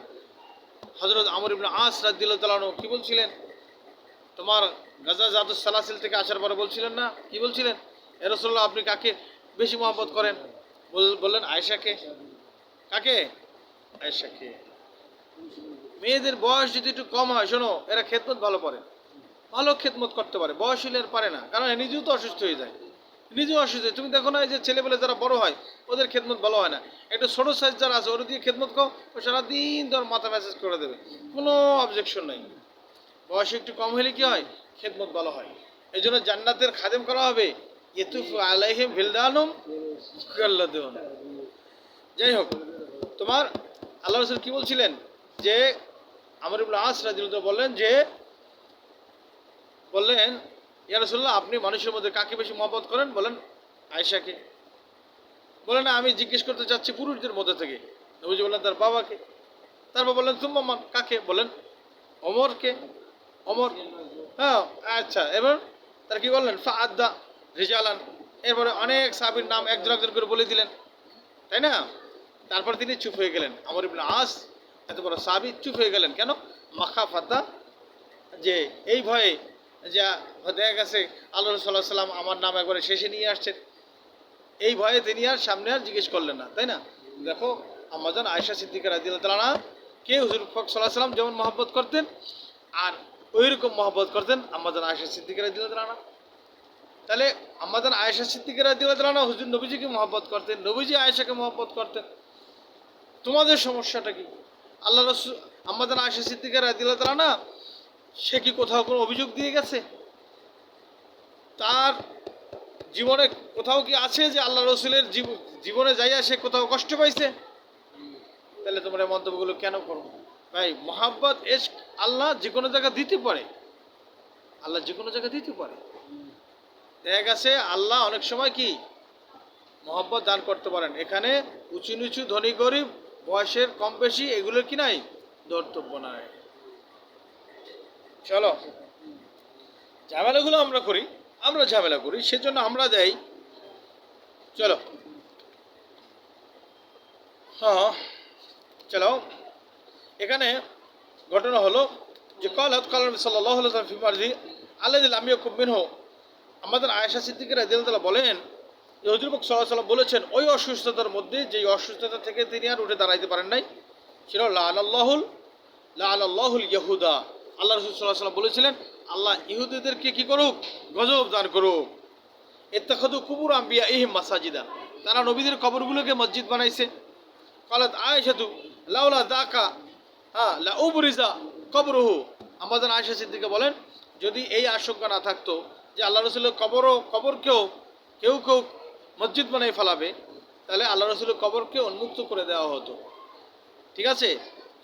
হযরত আমর ইবনে আস রাদিয়াল্লাহু তাআলা কি বলছিলেন? তোমার গাযাতুস সালাসিল থেকে আসার পরে বলছিলেন না, কি বলছিলেন? এ রাসূলুল্লাহ, আপনি কাকে বেশি মহব্বত করেন? বললেন আয়েশাকে। কাকে? আয়েশাকে। মেয়েদের বয়স যদি একটু কম হয়, শোনো, এরা খেদমত ভালো পারে, ভালো খেদমত করতে পারে। বয়স হলে আর পারে না, কারণ নিজেও তো অসুস্থ হয়ে যায়, নিজেও অসুস্থ। তুমি দেখো না, এই যে ছেলেবেলে যারা বড় হয় ওদের খেদমত ভালো হয় না। একটু ছোট সাইজ যারা আছে ওরা দিয়ে খেদমত কর, ও সারাদিন তোর মাথা ম্যাসেজ করে দেবে, কোনো অবজেকশন নাই। বয়স একটু কম হলে কি হয়? খেদমত ভালো হয়। এই জন্য জান্নাতের খাদেম করা হবে, ইয়াতুফু আলাইহিম বিলদানুম মুখাল্লাদুন। যাই হোক, তোমার আল্লাহ রাসূল কি বলছিলেন? যে আমর ইবনে আস রাদিয়াল্লাহু বললেন ইয়া রাসূলুল্লাহ, আপনি মানুষের মধ্যে কাকে বেশি মহব্বত করেন? বলেন আয়েশাকে। বলেন আমি জিজ্ঞেস করতে চাচ্ছি পুরুষদের মধ্যে থেকে। নবীজি বললেন তার বাবাকে। তারপর বললেন তুম্মা মান, কাকে? বলেন ওমরকে। ওমর, হ্যাঁ আচ্ছা। এবার তার কি বললেন? ফাআদ্দা রিজালান। এরপরে অনেক সাহাবীর নাম একজন একজন করে বলে দিলেন, তাই না? তারপর তিনি চুপ হয়ে গেলেন। আমর ইবনে আস এত বড় সাহাবী চুপ হয়ে গেলেন কেন? মাখাফাতা, যে এই ভয়ে, যা দেখা গেছে আল্লাহ রাসূল সাল্লাল্লাহু আলাইহি ওয়াসাল্লাম আমার নাম একবারে শেষে নিয়ে আসছেন, এই ভয়ে তিনি আর সামনে আর জিজ্ঞেস করলেন না, তাই না? দেখো আম্মাজান আয়েশা সিদ্দিকা রাদিয়াল্লাহু তাআলা কে হুজুর পাক সাল্লাল্লাহু আলাইহি ওয়াসাল্লাম যেমন মহব্বত করতেন আর ওইরকম মহব্বত করতেন আম্মাজান আয়েশা সিদ্দিকা রাদিয়াল্লাহু তাআলা। তাহলে আম্মাজান আয়েশা সিদ্দিকা রাদিয়াল্লাহু তাআলা হুজুর নবীজিকে মহব্বত করতেন, নবীজি আয়েশাকে মহব্বত করতেন। তোমাদের সমস্যাটা কি? আল্লাহ রাসূল আম্মাজান আয়েশা সিদ্দিকা রাদিয়াল্লাহু তাআলা, সে কি কোথাও কোনো অভিযোগ দিয়ে গেছে? তার জীবনে কোথাও কি আছে যে আল্লাহ রসুলের জীবনে যাইয়া সে কোথাও কষ্ট পাইছে? তাহলে তোমরা মন্তব্যগুলো কেন করো? ভাই, মহাব্বত ইশক আল্লাহ যে কোনো জায়গা দিতে পারে, আল্লাহ যে কোনো জায়গা দিতে পারে। দেখা গেছে আল্লাহ অনেক সময় কি মহব্বত দান করতে পারেন। এখানে উঁচু নিচু, ধনী গরিব, বয়সের কম বেশি, এগুলোর কি নাই ধর্তব্য নাই। চলো, ঝামেলাগুলো আমরা ঝামেলা করি, সেজন্য আমরা দেই। চলো, হ্যাঁ চলো, এখানে ঘটনা হলো যে কালাত নবী সাল্লাল্লাহু আলাইহি ওয়াসাল্লাম ফি মারজি আল্লাযী লাম ইয়াকুম মিনহু। আমাদের আয়েশা সিদ্দিকা রাদিয়াল্লাহু তাআলা বলেন যে হুজুর পাক সাল্লাল্লাহু আলাইহি ওয়াসাল্লাম বলেছেন ওই অসুস্থতার মধ্যে, যেই অসুস্থতা থেকে তিনি আর উঠে দাঁড়াইতে পারেন নাই, ছিল লাআনাল্লাহুল ইয়াহুদা। আল্লাহ রাসূল সাল্লাল্লাহু আলাইহি ওয়াসাল্লাম বলেছিলেন আল্লাহ ইহুদিদেরকে কি করুক? গজব দান করুক। ইত্তাখাযু কুবুর আম্বিয়াইহিম মাসাজিদা, তারা নবীদের কবরগুলোকে মসজিদ বানাইছে। কালাত আয়েশাতু লাউলা যাকা লা উবরিজা কবরুহু। আমাদের আয়েশা সিদ্দিকা বলেন যদি এই আশঙ্কা না থাকতো যে আল্লাহ রসুলের কবরকেও কেউ মসজিদ বানাই ফেলাবে, তাহলে আল্লাহ রসুলের কবরকে উন্মুক্ত করে দেওয়া হতো, ঠিক আছে?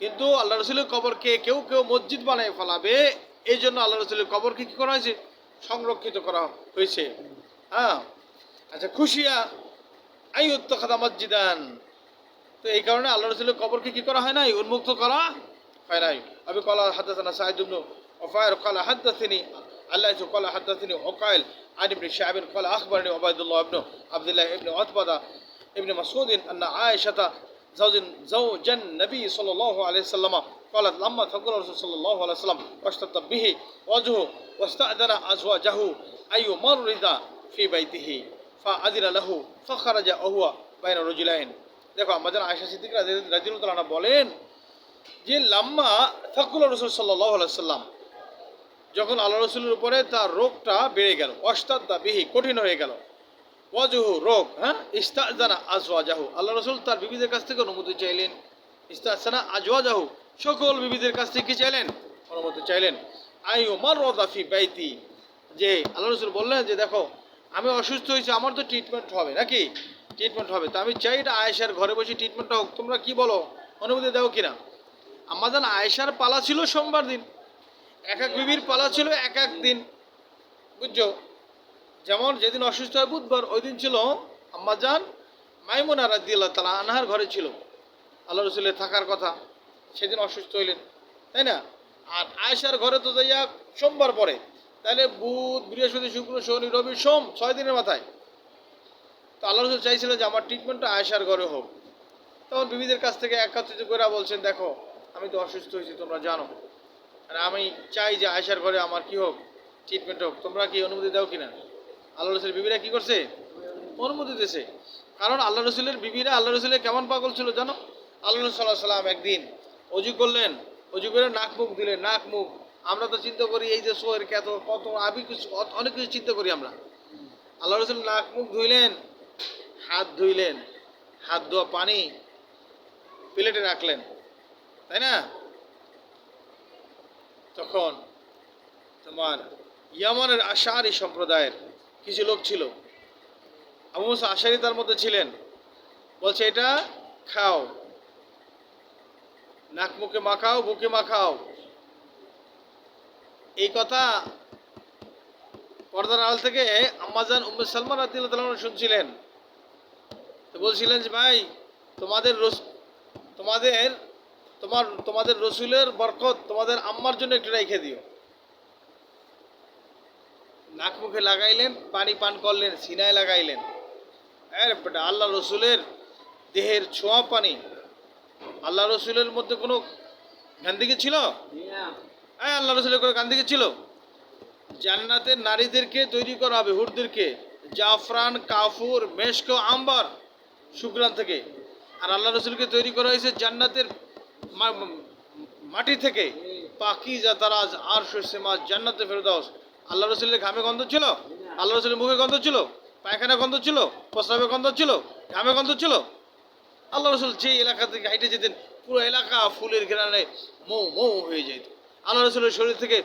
কিন্তু আল্লাহ রসুলের কবরকে কেউ মসজিদ বানাই ফেলাবে, এই জন্য আল্লাহ রসুলের কবরকে কী করা হয়েছে? সংরক্ষিত করা হয়েছে। হ্যাঁ, আচ্ছা, খুশিয়া আইয়ুত্তাখাযা মসজিদান, তো এই কারণে আল্লাহ রসুলের কবরকে কী করা হয় নাই? উন্মুক্ত করা হয় নাই। আবি ক্বালা হাদাসানা সাঈদ ইবনে উফায়র ক্বালা হাদাসানি আল্লাহু ক্বালা হাদাসানি উকাইল আন ইবনে শা'ব ক্বালা আখবারনি Ubaidullah ibn Abdullah ibn Utba ইবনে মাসউদ আন্না আয়েশা জাওজান নবী সাল্লাল্লাহু আলাইহি ওয়াসাল্লাম قالت لما ثقل الرسول صلى الله عليه وسلم واشتد به وجهه واستأذن أزواجه أن يمرض في بيته فأذن له فخرج وهو বাইনা রজুলাইন। দেখো আম্মাজান আয়েশা সিদ্দিকা রাদিয়াল্লাহু তাআলা আনহা বলেন যে লাম্মা ফাকুল রাসূল সাল্লাল্লাহু আলাইহি সাল্লাম, যখন আল্লাহ রসুলের উপরে তার রোগটা বেড়ে গেল, অস্তাদ্দা বিহি, কঠিন হয়ে গেল, ওয়াজহু রোগ, হ্যাঁ, ইস্তাজানা আজওয়াজাহু, আল্লাহ রসুল তার বিবিদের কাছ থেকে অনুমতি চাইলেন। ইস্তাজানা আজওয়াজাহু, সকল বিবিদের কাছ থেকে কি চাইলেন? অনুমতি চাইলেন। আই ওমার রদাফি বাইতি, যে আল্লাহ রসুল বললেন যে দেখো আমি অসুস্থ হয়েছি, আমার তো ট্রিটমেন্ট হবে নাকি, ট্রিটমেন্ট হবে, তো আমি চাই এটা আয়েশার ঘরে বসে ট্রিটমেন্টটা হোক, তোমরা কি বলো, অনুমতি দাও কিনা? আমাদের আয়েশার পালা ছিল সোমবার দিন, এক এক বিবির পালা ছিল এক এক দিন, বুঝছো? যেমন যেদিন অসুস্থ হয় বুধবার, ওই দিন ছিল আম্মাজান মাইমুনা রাদিয়াল্লাহু তাআলা আনহার ঘরে ছিল আল্লাহ রসুলের থাকার কথা, সেদিন অসুস্থ হইলেন, তাই না? আর আয়েশার ঘরে তো যাইয়া সোমবার পরে, তাহলে বুধ বৃহস্পতি শুক্র শনি রবি সোম, 6 দিনের মাথায়। তো আল্লাহ রসুল চাইছিল যে আমার ট্রিটমেন্টটা আয়েশার ঘরে হোক। তখন বিবিদের কাছ থেকে একত্রিত করে বলছেন দেখো আমি তো অসুস্থ হয়েছি, তোমরা জানো, আর আমি চাই যে আয়েশার ঘরে আমার কি হোক, ট্রিটমেন্ট হোক, তোমরা কি অনুমতি দাও কিনা? আল্লাহ রসুলের বিবিরা কি করছে? অনুমতি দিয়েছে। কারণ আল্লাহ রসুলের বিবিরা আল্লাহ রসুলের কেমন পাগল ছিল জানো? আল্লাহ রসুল সাল্লাহ সাল্লাম একদিন অজু করলেন, অজু করে নাক মুখ দিলেন, নাক মুখ, আমরা তো চিন্তা করি এই যে সোয়ের কত কত আবি কিছু অনেক কিছু চিন্তা করি আমরা। আল্লাহ রসুল নাক মুখ ধুইলেন, হাত ধুইলেন, হাত ধোয়া পানি প্লেটে রাখলেন, তাই না? তখন তোমার ইয়ামানের আশারি সম্প্রদায়ের কিছু লোক ছিল, আবু মুসা আশারি তার মধ্যে ছিলেন, বলছে এটা খাও, নাক মুখে মাখাও, বুকে মাখাও। এই কথা পর্দার আড়াল থেকে আম্মাজান উম্মে সালমা রাদিয়াল্লাহু তাআলা আনহা শুনছিলেন। তো বলছিলেন যে ভাই তোমাদের তোমাদের তোমাদের রসুলের বরকত তোমাদের আম্মার জন্য একটু রেখে দিও। নাক মুখে লাগাইলেন, পানি পান করলেন, সিনায় লাগাইলেন। বেটা আল্লাহ রসুলের দেহের ছোঁয়া পানি, আল্লাহ রসুলের মধ্যে কোনো গান্দিকে ছিল? হ্যাঁ, আল্লাহ রসুলের কোনো গান্দিকে ছিল? জান্নাতের নারীদেরকে তৈরি করা হবে, হুরদেরকে, জাফরান, কাফুর, মেশক, আম্বার, সুগ্রান থেকে। আর আল্লাহ রসুলকে তৈরি করা হয়েছে জান্নাতের মাটি থেকে, পাকিজা তারাজ, আরশ সিমাজ, জান্নাতে ফেরদাউস। আল্লাহ রসুলের ঘামে গন্ধ ছিল? আল্লাহ রসুলের মুখে গন্ধ ছিল? পায়খানা গন্ধ ছিল? প্রস্রাবে গন্ধ ছিল? ঘামে গন্ধ ছিল? আল্লাহ রসুল যে এলাকা থেকে হাইটে যেতেন পুরো এলাকা ফুলের ঘ্রাণে মৌ মৌ হয়ে যেত। আল্লাহ রসুলের শরীর থেকে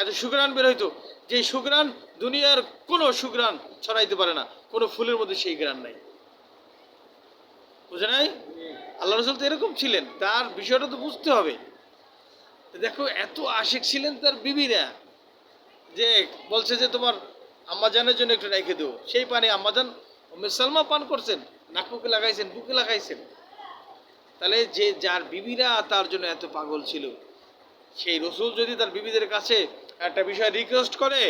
এত সুঘ্রাণ বের হইতো, যে সুঘ্রাণ দুনিয়ার কোনো সুঘ্রাণ ছড়াইতে পারে না, কোনো ফুলের মধ্যে সেই ঘ্রাণ নাই, বুঝে নাই? আল্লাহ রসুল তো এরকম ছিলেন, তার বিষয়টা তো বুঝতে হবে। দেখো এত আশিক ছিলেন তার বিবিরা, যে বলছে যে তোমার আম্মাজানের জন্য একটু রেখে দেবো, সেই পানি আম্মাজান উম্মে সালমা পান করছেন, নাকুকে লাগাইছেন, বুকে লাগাইছেন। তাহলে যে যার বিবিরা তার জন্য এত পাগল ছিল, সেই রসুল যদি তার বিবিদের কাছে একটা বিষয় রিকোয়েস্ট করে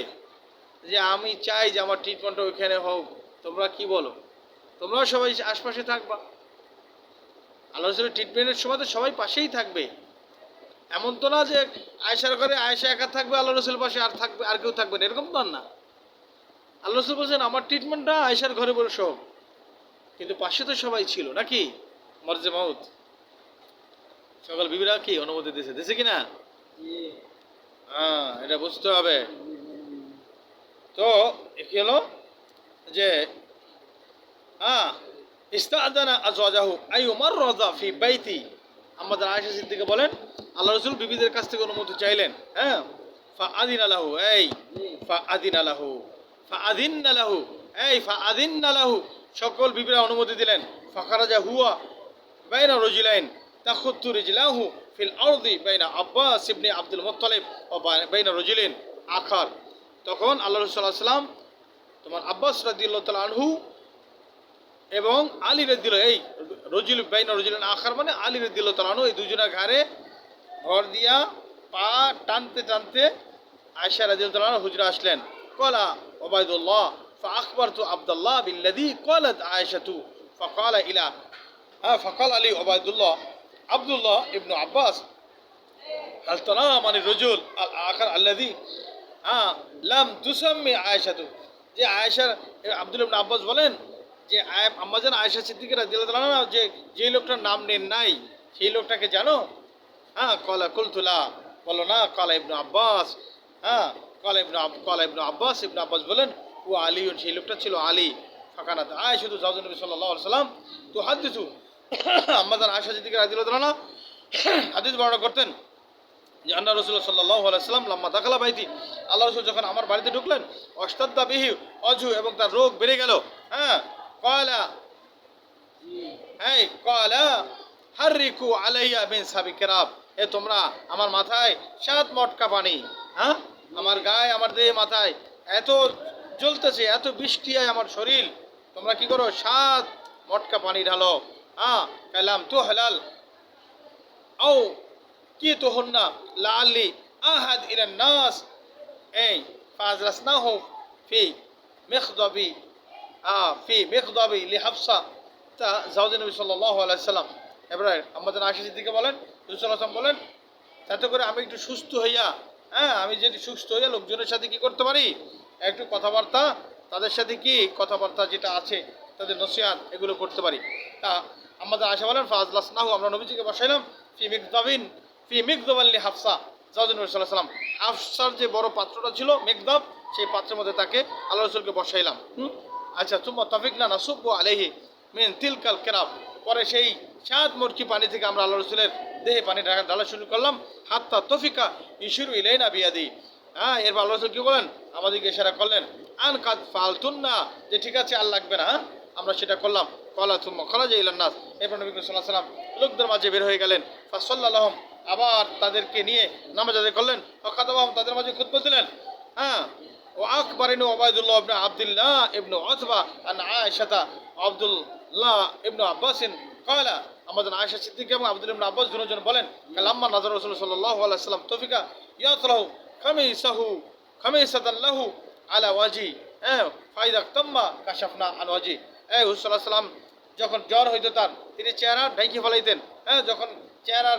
যে আমি চাই যে আমার ট্রিটমেন্টটা ওইখানে হোক, তোমরা কি বলো? তোমরাও সবাই আশপাশে থাকবা। আল্লাহ রসুলের ট্রিটমেন্টের সময় তো সবাই পাশেই থাকবে, এমন তো না যে আয়েশার ঘরে আয়েশা একা থাকবে, আল্লাহ রসুলের পাশে আর থাকবে, আর কেউ থাকবে না, এরকম তো আর না। আল্লাহ রসুল বলছেন আমার ট্রিটমেন্টটা আয়েশার ঘরে বসে হোক, কিন্তু পাশে তো সবাই ছিল নাকি, মরজে মাউত। সকল বিবিরা কি অনুমতি দিয়েছে, দিয়েছে কিনা? হ্যাঁ, এটা বুঝতে হবে। তো কি হলো যে ইস্তাআযানা আজওয়াজাহু আই উমাররাযা ফি বাইতি। আমাদের আয়েশা সিদ্দিকা বলেন আল্লাহ রাসূল বিবিদের কাছ থেকে অনুমতি চাইলেন, হ্যাঁ, ফাআযিনা লাহু, এই ফাআযিনা লাহু, ফাআযিননা লাহু, এই ফাআযিননা লাহু, সকল বিবিরা অনুমতি দিলেন। ফাখারাজা হুয়া বাইনা রাজুলাইন তাখুত্তু রিজলাহু ফিল আরদি বাইনা আব্বাস ইবনে আব্দুল মুত্তালিব ওয়া বাইনা রাজুলিন আখার। তখন আল্লাহ রাসূল সাল্লাল্লাহু আলাইহি ওয়াসাল্লাম তোমার আব্বাস রাদিয়াল্লাহু তাআলা আনহু এবং আলী রাদিয়াল্লাহু, এই রজুল বাইনা রজুলিন আখার মানে আলী রাদিয়াল্লাহু তাআলা আনহু, এই দুজনের ঘাড়ে ভর দিয়া পা টানতে টানতে আয়েশা রাদিয়াল্লাহু তাআলা আনহা হুজরা আসলেন। ক্বালা উবাইদুল্লাহ ফাআখবারতু আব্দুল্লাহ বিল্লাযী ক্বালাত আয়েশাতু ফাকালা ইলা ফাকাল আলী উবাইদুল্লাহ আব্দুল্লাহ ইবনে আব্বাস হাল তানাম আনি রজুল আল আখার আল্লাযী লাম তুসাম্মি আয়েশাতু। যে আয়েশা, আব্দুল্লাহ ইবনে আব্বাস বলেন যে আম্মাজান আয়েশা সিদ্দিকা রাদিয়াল্লাহু তাআলা না যে যেই লোকটার নাম নেন নাই সেই লোকটাকে জানো? হ্যাঁ, কলা কুলতুলা, বলো না, কলা ইবনু আব্বাস। হ্যাঁ, কলা ইবনু আব্বাস বলেন ও আলী, সেই লোকটা ছিল আলী। ফাঁকানাত আয়েশা জাওজুন নবী সাল্লাল্লাহু আলাইহি সাল্লাম তো হাদিসু আম্মাজান আয়েশা সিদ্দিকা রাদিয়াল্লাহু তাআলা হাদিস বর্ণনা করতেন যে আন্না রাসূলুল্লাহ সাল্লাল্লাহু আলাইহি সাল্লাম লাম্মা দাখালা বাইতি, আল্লাহ রাসূল যখন আমার বাড়িতে ঢুকলেন, অস্তাদ্দা বিহি অজু, এবং তার রোগ বেড়ে গেল। হ্যাঁ, কয়লা, হ্যাঁ কয়লা হাররিকু আলাইয়া মিন সাবিকিরাব, এ তোমরা আমার মাথায় 7 মটকা পানি, হ্যাঁ আমার গায়ে, আমার দেহে, মাথায় এত জ্বলতেছে, এত বৃষ্টি হয় আমার শরীর, তোমরা কি করো 7 মটকা পানি ঢালো। হ্যাঁ, কালাম তো হালাল আও কি তো হন না লাল্লি আহাদ ইলান নাস, এই ফাজরাসনাহু ফি মিখদাবি লি হাফসা, তা জাওজে নবী সাল্লাল্লাহু আলাইহি সাল্লাম এবারে আমাদের আয়েশা সিদ্দিকা বলেন, রাসূল সাল্লাল্লাহু আলাইহি বলেন, তাতে করে আমি একটু সুস্থ হইয়া, হ্যাঁ আমি যদি সুস্থ হইয়া লোকজনের সাথে কি করতে পারি, একটু কথাবার্তা, তাদের সাথে কি কথাবার্তা যেটা আছে তাদের নসিহত এগুলো করতে পারি। তা আমাদের আয়েশা বলেন ফাজলাসনাহু, আমরা নবীজিকে বসাইলাম ফি মিকদাবিন লি হাফসা, জাওজে নবী সাল্লাল্লাহু আলাইহি সাল্লাম হাফসার যে বড় পাত্রটা ছিল মিকদাব, সেই পাত্রের মধ্যে তাকে আল্লাহ রাসূলকে বসাইলাম। আচ্ছা, তুম্মা তাফিকনা নাসুব্বু আলাইহি মিন তিলকাল কিরাব, পরে সেই 7 মটকি পানি থেকে আমরা আল্লাহ রাসূলের দেহে পানি ঢালা শুরু করলাম। হাত্তা তফিকা ইশিরু ইলাইনা বিয়াদি, হ্যাঁ এরপর আল্লাহ রাসূল কি বলেন, আমাদেরকে ইশারা করলেন, আন কাদ ফালতুন্না, যে ঠিক আছে আর লাগবে না, হ্যাঁ আমরা সেটা করলাম। কলা তুম্মা খারাজা ইলান নাস, এরপর নবী সাল্লাল্লাহু আলাইহি ওয়াসাল্লাম লোকদের মাঝে বের হয়ে গেলেন। ফাসাল্লাল্লাহুম, আবার তাদেরকে নিয়ে নামাজ আদায় করলেন। ওয়াকাদাবাহুম, তাদের মাঝে খুতবা দিলেন। হ্যাঁ, ও আকবরিনু ওবাইদুল্লাহ ইবনে আব্দুল্লাহ ইবনে উতবা আন আয়েশা আব্দুল্লাহ ইবনে আব্বাসিন কয়লা, আমাদের আয়েশা সিদ্দিকা এবং আব্দুল্লাহ ইবনে আব্বাস দুজন বলেন, কালাম্মা নাজার রাসূল সাল্লাল্লাহু আলাইহি ওয়াসাল্লাম তফিকা ইয়াতরাহু খামিসাতান লাহু আলা ওয়াজি, হ্যাঁ ফাইদা তাম্মা কাশাফনা আন ওয়াজি, এই হুজুর সাল্লাল্লাহু আলাইহি ওয়াসাল্লাম যখন জ্বর হইতো তার, তিনি চেহারা ঢাইকে ফেলাইতেন। হ্যাঁ, যখন চেহারা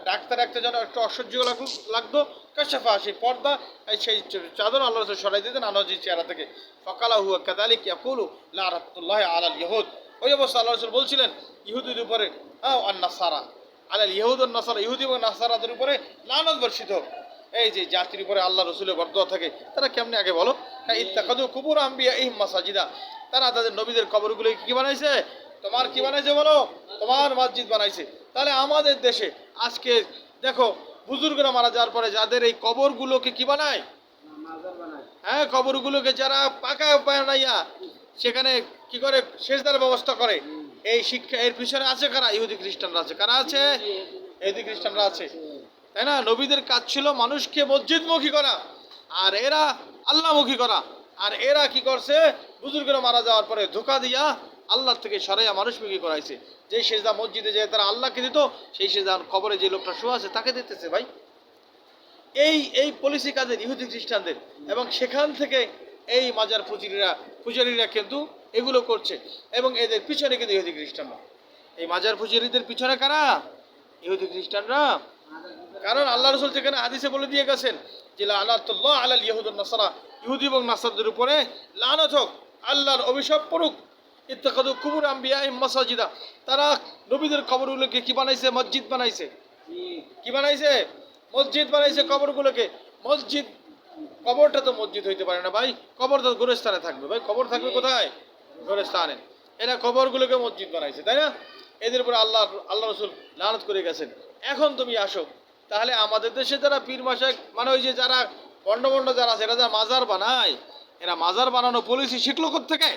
ডাক্তার একটা যেন একটু অসহ্য লাগতো, কাশাফা, সেই পর্দা, সেই চাদর আল্লাহ রাসূল সরাই দিতেন আনওয়াজির চেহারা থেকে। ফাকালা হুয়া কাযালিক ইয়াকুলু লা'নাতুল্লাহি আলাল ইয়াহুদ, ওই অবস্থা আল্লাহ রাসূল বলছিলেন ইহুদিদের উপরে, আন নাসারা আলাল ইয়াহুদ ওয়ান নাসারা, ইহুদি এবং নাসারাদের উপরে লানত বর্ষিত। এই যে জাতির উপরে আল্লাহ রসুলের বরদোয়া থাকে, তারা কেমনে আগে বলো, ইত্তাখাযু কুবুর আম্বিয়াইহিম মাসাজিদা, তারা তাদের নবীদের কবরগুলো কি বানাইছে, তোমার কি বানাইছে বলো, তোমার মসজিদ বানাইছে। তাহলে আমাদের দেশে আজকে দেখো, বুজুর্গরা মারা যাওয়ার পরে যাদের এই কবরগুলোকে কি বানায়, হ্যাঁ কবরগুলোকে যারা পাকা বানাইয়া সেখানে কি করে সেজদার ব্যবস্থা করে, এই শিক্ষা এর পিছনে আছে কারা, ইহুদি খ্রিস্টানরা আছে। কারা আছে? ইহুদি খ্রিস্টানরা আছে, তাই না? নবীদের কাজ ছিল মানুষকে মসজিদমুখী করা, আর এরা আল্লাহমুখী করা। আর এরা কি করছে, বুজুর্গরা মারা যাওয়ার পরে ধোকা দিয়া আল্লাহ থেকে সরাইয়া মানুষমুখী করাইছে। যে সেজদা মসজিদে যায় তারা আল্লাহকে দিত, সেই সেজদা কবরে যে লোকটা শোয়া আছে তাকে দিতেছে। ভাই, এই পলিসি কাজের ইহুদি খ্রিস্টানদের, এবং সেখান থেকে এই মাজার পূজারীরা কিন্তু এগুলো করছে, এবং এদের পিছনে কিন্তু ইহুদি খ্রিস্টানরা। এই মাজার পূজারীদের পিছনে কারা? ইহুদি খ্রিস্টানরা। কারণ আল্লাহ রসুল সেখানে হাদিসে বলে দিয়ে গেছেন যে লানাতুল্লাহ আলাল ইয়াহুদ ওয়ান নাসারা, ইহুদি এবং নাসারদের উপরে লানত হোক, আল্লাহর অভিশাপ পড়ুক। ইত্তাখাযু কুবুর আম্বিয়াইহিম মাসাজিদা, তারা নবীদের কবরগুলোকে কি বানাইছে, মসজিদ বানাইছে। কি বানাইছে? মসজিদ বানাইছে কবরগুলোকে। মসজিদ, কবরটা তো মসজিদ হইতে পারে না ভাই, কবর তো গোরস্থানে থাকবে। ভাই, কবর থাকবে কোথায়? গোরস্থানে। এরা কবরগুলোকে মসজিদ বানাইছে, তাই না? এদের উপরে আল্লাহ রসুল লানত করে গেছেন। এখন তুমি আসো, তাহলে আমাদের দেশে যারা পীর মাশায়েখ, মানে ওই যে যারা বন্ড যারা আছে, এরা যারা মাজার বানায়, এরা মাজার বানানো পলিসি শিখলো কোত্থেকে?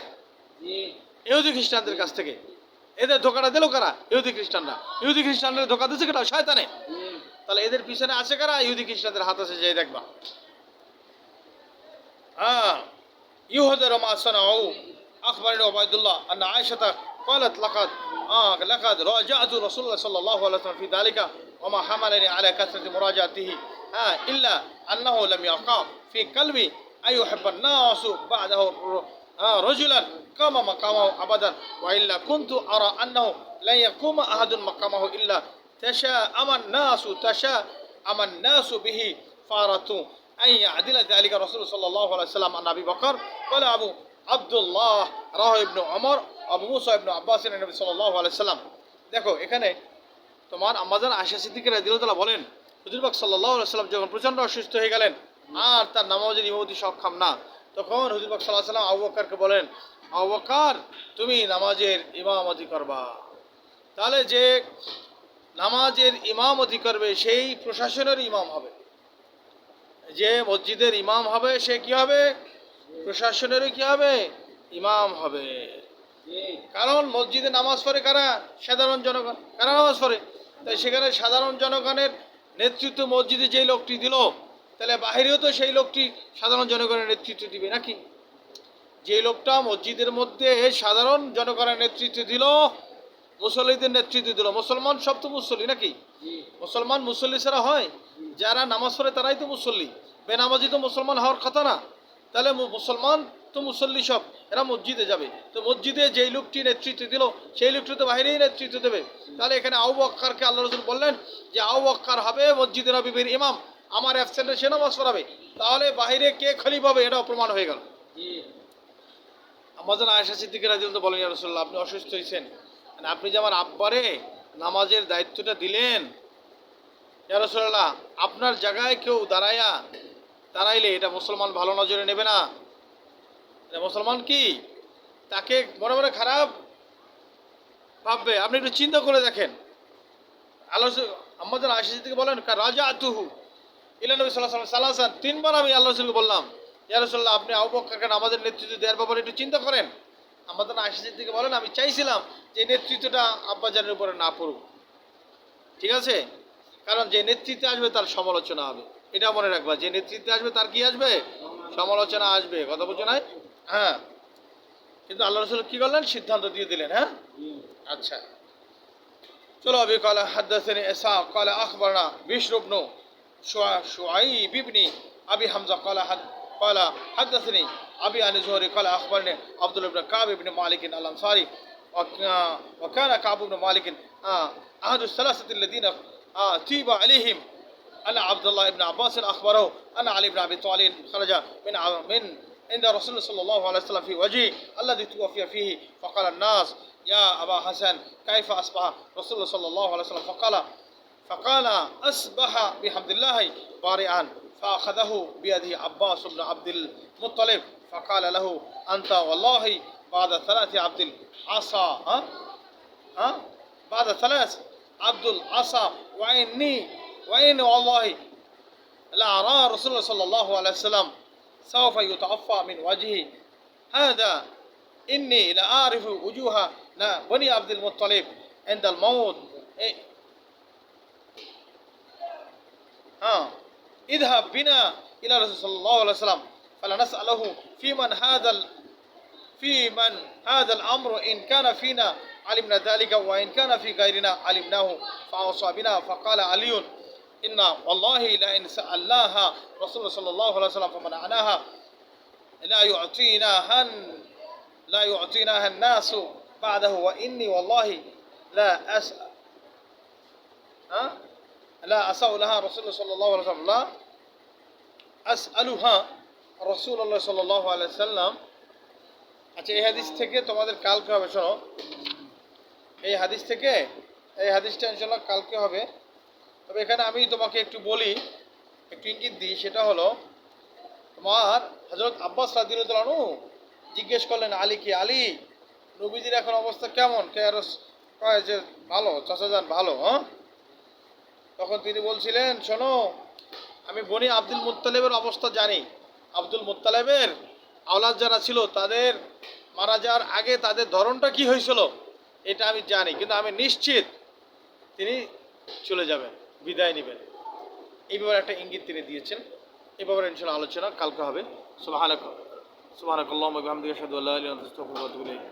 ইহুদি খ্রিস্টানদের কাছ থেকে। এদের ধোকাটা দিল কারা? ইহুদি খ্রিস্টানরা। ইহুদি খ্রিস্টানদের ধোকা দিচ্ছে কেটা? শয়তানে। তাহলে এদের পিছনে আছে কারা? ইহুদি খ্রিস্টানদের হাত আছে, যাই দেখবা। হ্যাঁ, ইহুদের মা সানাউ আখবরনি উবাইদুল্লাহ আন্না আয়েশা قالت لقد راجعت رسول الله صلى الله عليه وسلم في ذلك وما حملني على كثرة مراجعته إلا أنه لم يقع في قلبي أن يحب الناس بعده رجلا قام مقامه أبدا وإلا كنت أرى أنه لن يقوم أحد مقامه إلا تشاءم الناس به فأردت أن يعدل ذلك رسول صلى الله عليه وسلم عن أبي بكر قال أبو عبد الله رواه ابن عمر আবু মুসা ইবনে আব্বাস নবী সাল্লাল্লাহু আলাইহি সাল্লাম, দেখো এখানে তোমার আম্মাজান আয়েশা সিদ্দিকা রাদিয়াল্লাহু তাআলা বলেন, হুজুর পাক সাল্লাল্লাহু আলাইহি সাল্লাম যখন প্রচন্ড অসুস্থ হয়ে গেলেন আর তার নামাজের ইমামতি সক্ষম না, তখন হুজুর পাক সাল্লাল্লাহু আলাইহি সাল্লাম আবু বকরকে বলেন, আবু বকর তুমি নামাজের ইমামতি করবা। তাহলে যে নামাজের ইমামতি করবে সেই প্রশাসনের ইমাম হবে, যে মসজিদের ইমাম হবে সে কি হবে, প্রশাসনেরও কি হবে, ইমাম হবে। কারণ মসজিদে নামাজ পড়ে কারা, সাধারণ জনগণ, কারা নামাজ পড়ে, তাই সেখানে সাধারণ জনগণের নেতৃত্ব মসজিদে যেই লোকটি দিল, তাহলে বাহিরেও তো সেই লোকটি সাধারণ জনগণের নেতৃত্ব দিবে নাকি। যে লোকটা মসজিদের মধ্যে সাধারণ জনগণের নেতৃত্ব দিল, মুসল্লিদের নেতৃত্ব দিল, মুসলমান সব তো মুসল্লি নাকি, মুসলমান মুসল্লি ছাড়া হয়, যারা নামাজ পড়ে তারাই তো মুসল্লি, বেনামাজি তো মুসলমান হওয়ার কথা না। তাহলে মুসলমান তো মুসল্লি সব, এরা মসজিদে যাবে, তো মসজিদে যেই লোকটি নেতৃত্ব দিল সেই লোকটি তো বাহিরেই নেতৃত্ব দেবে। তাহলে এখানে আবু বকরকে আল্লাহ রাসূল বললেন যে আবু বকর হবে মসজিদে নববীর ইমাম, আমার অ্যাবসেন্টে সে নামাজ পড়াবে, তাহলে বাহিরে কে খলিফা হবে এটাও প্রমাণ হয়ে গেল। আম্মাজান আয়েশা সিদ্দিকা রাদিয়াল্লাহু বলেন, ইয়া রাসূলুল্লাহ আপনি অসুস্থ হয়েছেন, আপনি যে আমার আব্বারে নামাজের দায়িত্বটা দিলেন, ইয়া রাসূলুল্লাহ আপনার জায়গায় কেউ দাঁড়াইলে এটা মুসলমান ভালো নজরে নেবে না, এটা মুসলমান কি তাকে মনে মনে খারাপ ভাববে, আপনি একটু চিন্তা করে দেখেন। আল্লাহ আম্মাজান আয়েশা সিদ্দিকা বলেন, রাজাতুহু ইলা নবী সাল্লাল্লাহু আলাইহি ওয়াসাল্লাম, তিনবার আমি আল্লাহ রাসূলকে বললাম, ইয়া রাসূলুল্লাহ আপনি আবু বকরকে নামাজের নেতৃত্ব দেওয়ার ব্যাপারে একটু চিন্তা করেন। আম্মাজান আয়েশা সিদ্দিকা বলেন, আমি চাইছিলাম যে নেতৃত্বটা আব্বাজানের উপরে না পড়ুক, ঠিক আছে, কারণ যে নেতৃত্বে আসবে তার সমালোচনা হবে, এটা মনে রাখবা, যে নেতৃত্বে আসবে তার কি আসবে, সমালোচনা আসবে, কথা বুঝো নাই। হ্যাঁ, কিন্তু আল্লাহ রাসূল কি করলেন, সিদ্ধান্ত দিয়ে দিলেন। হ্যাঁ আচ্ছা চলো, আবি ক্বালা হাদাসানি ইসহাক ক্বালা আখবারনা বিশর ইবনু শুআইব ইবনি আবি হামজা ক্বালা হাদাসানি আবি আন যুহরি ক্বালা আখবারনি আব্দুল্লাহ ইবনে কাব ইবনে মালিক আল আনসারি وكان كعب بن مالك أحد الثلاثة الذين تيب عليهم أن عبد الله بن عباس أخبره أن علي بن أبي طالب خرج من عند رسول الله صلى الله عليه وسلم في وجهه الذي توفي فيه، فقال الناس يا أبا حسن كيف أصبح رسول الله صلى الله عليه وسلم، فقال أصبح بحمد الله بارئا، فأخذه بيده عباس بن عبد المطلب فقال له أنت والله بعد ثلاث عبد العصا بعد ثلاث عبد العصا وإني والله لا أرى رسول الله صلى الله عليه وسلم سوف يتعفى من وجهه هذا، إني لا أعرف وجوه بني عبد المطلب عند الموت. اذهب بنا إلى رسول صلى الله عليه وسلم فلنسأله في من هذا الأمر، إن كان فينا علمنا ذلك وإن كان في غيرنا علمناه. فأوصى بنا، فقال علي إن والله لئن سألناها رسول الله صلى الله عليه وسلم فمنعناها لا يعطيناها الناس بعده، وإني والله لا أسألها رسول الله صلى الله عليه وسلم لا أسألها رسول الله صلى الله عليه وسلم. আচ্ছা এই হাদিস থেকে তোমাদের কালকে হবে, শোনো এই হাদিস থেকে, এই হাদিসটা ইনশাআল্লাহ কালকে হবে। তবে এখানে আমি তোমাকে একটু বলি, একটু ইঙ্গিত দিই, সেটা হলো তোমার হযরত আব্বাস রাদিয়াল্লাহু আনহু জিজ্ঞেস করলেন আলীকে, আলী নবীজির এখন অবস্থা কেমন, কে আর কয় যে ভালো চাচাজান ভালো। তখন তিনি বলছিলেন, শোনো আমি বনি আব্দুল মুত্তালিবের অবস্থা জানি, আব্দুল মুত্তালিবের আওলাদ যারা ছিল তাদের মারা যাওয়ার আগে তাদের ধরনটা কি হয়েছিল এটা আমি জানি, কিন্তু আমি নিশ্চিত তিনি চলে যাবেন, বিদায় নেবেন। এই ব্যাপারে একটা ইঙ্গিত তিনি দিয়েছেন। এই ব্যাপারে ইনশাআল্লাহ আলোচনা কালকে হবে। সুবহানাকাল্লাহুম্মা ওয়া বিহামদিকা আশহাদু আল্লা ইলাহা ইল্লা আনতা আস্তাগফিরুকা ওয়া আতুবু ইলাইক।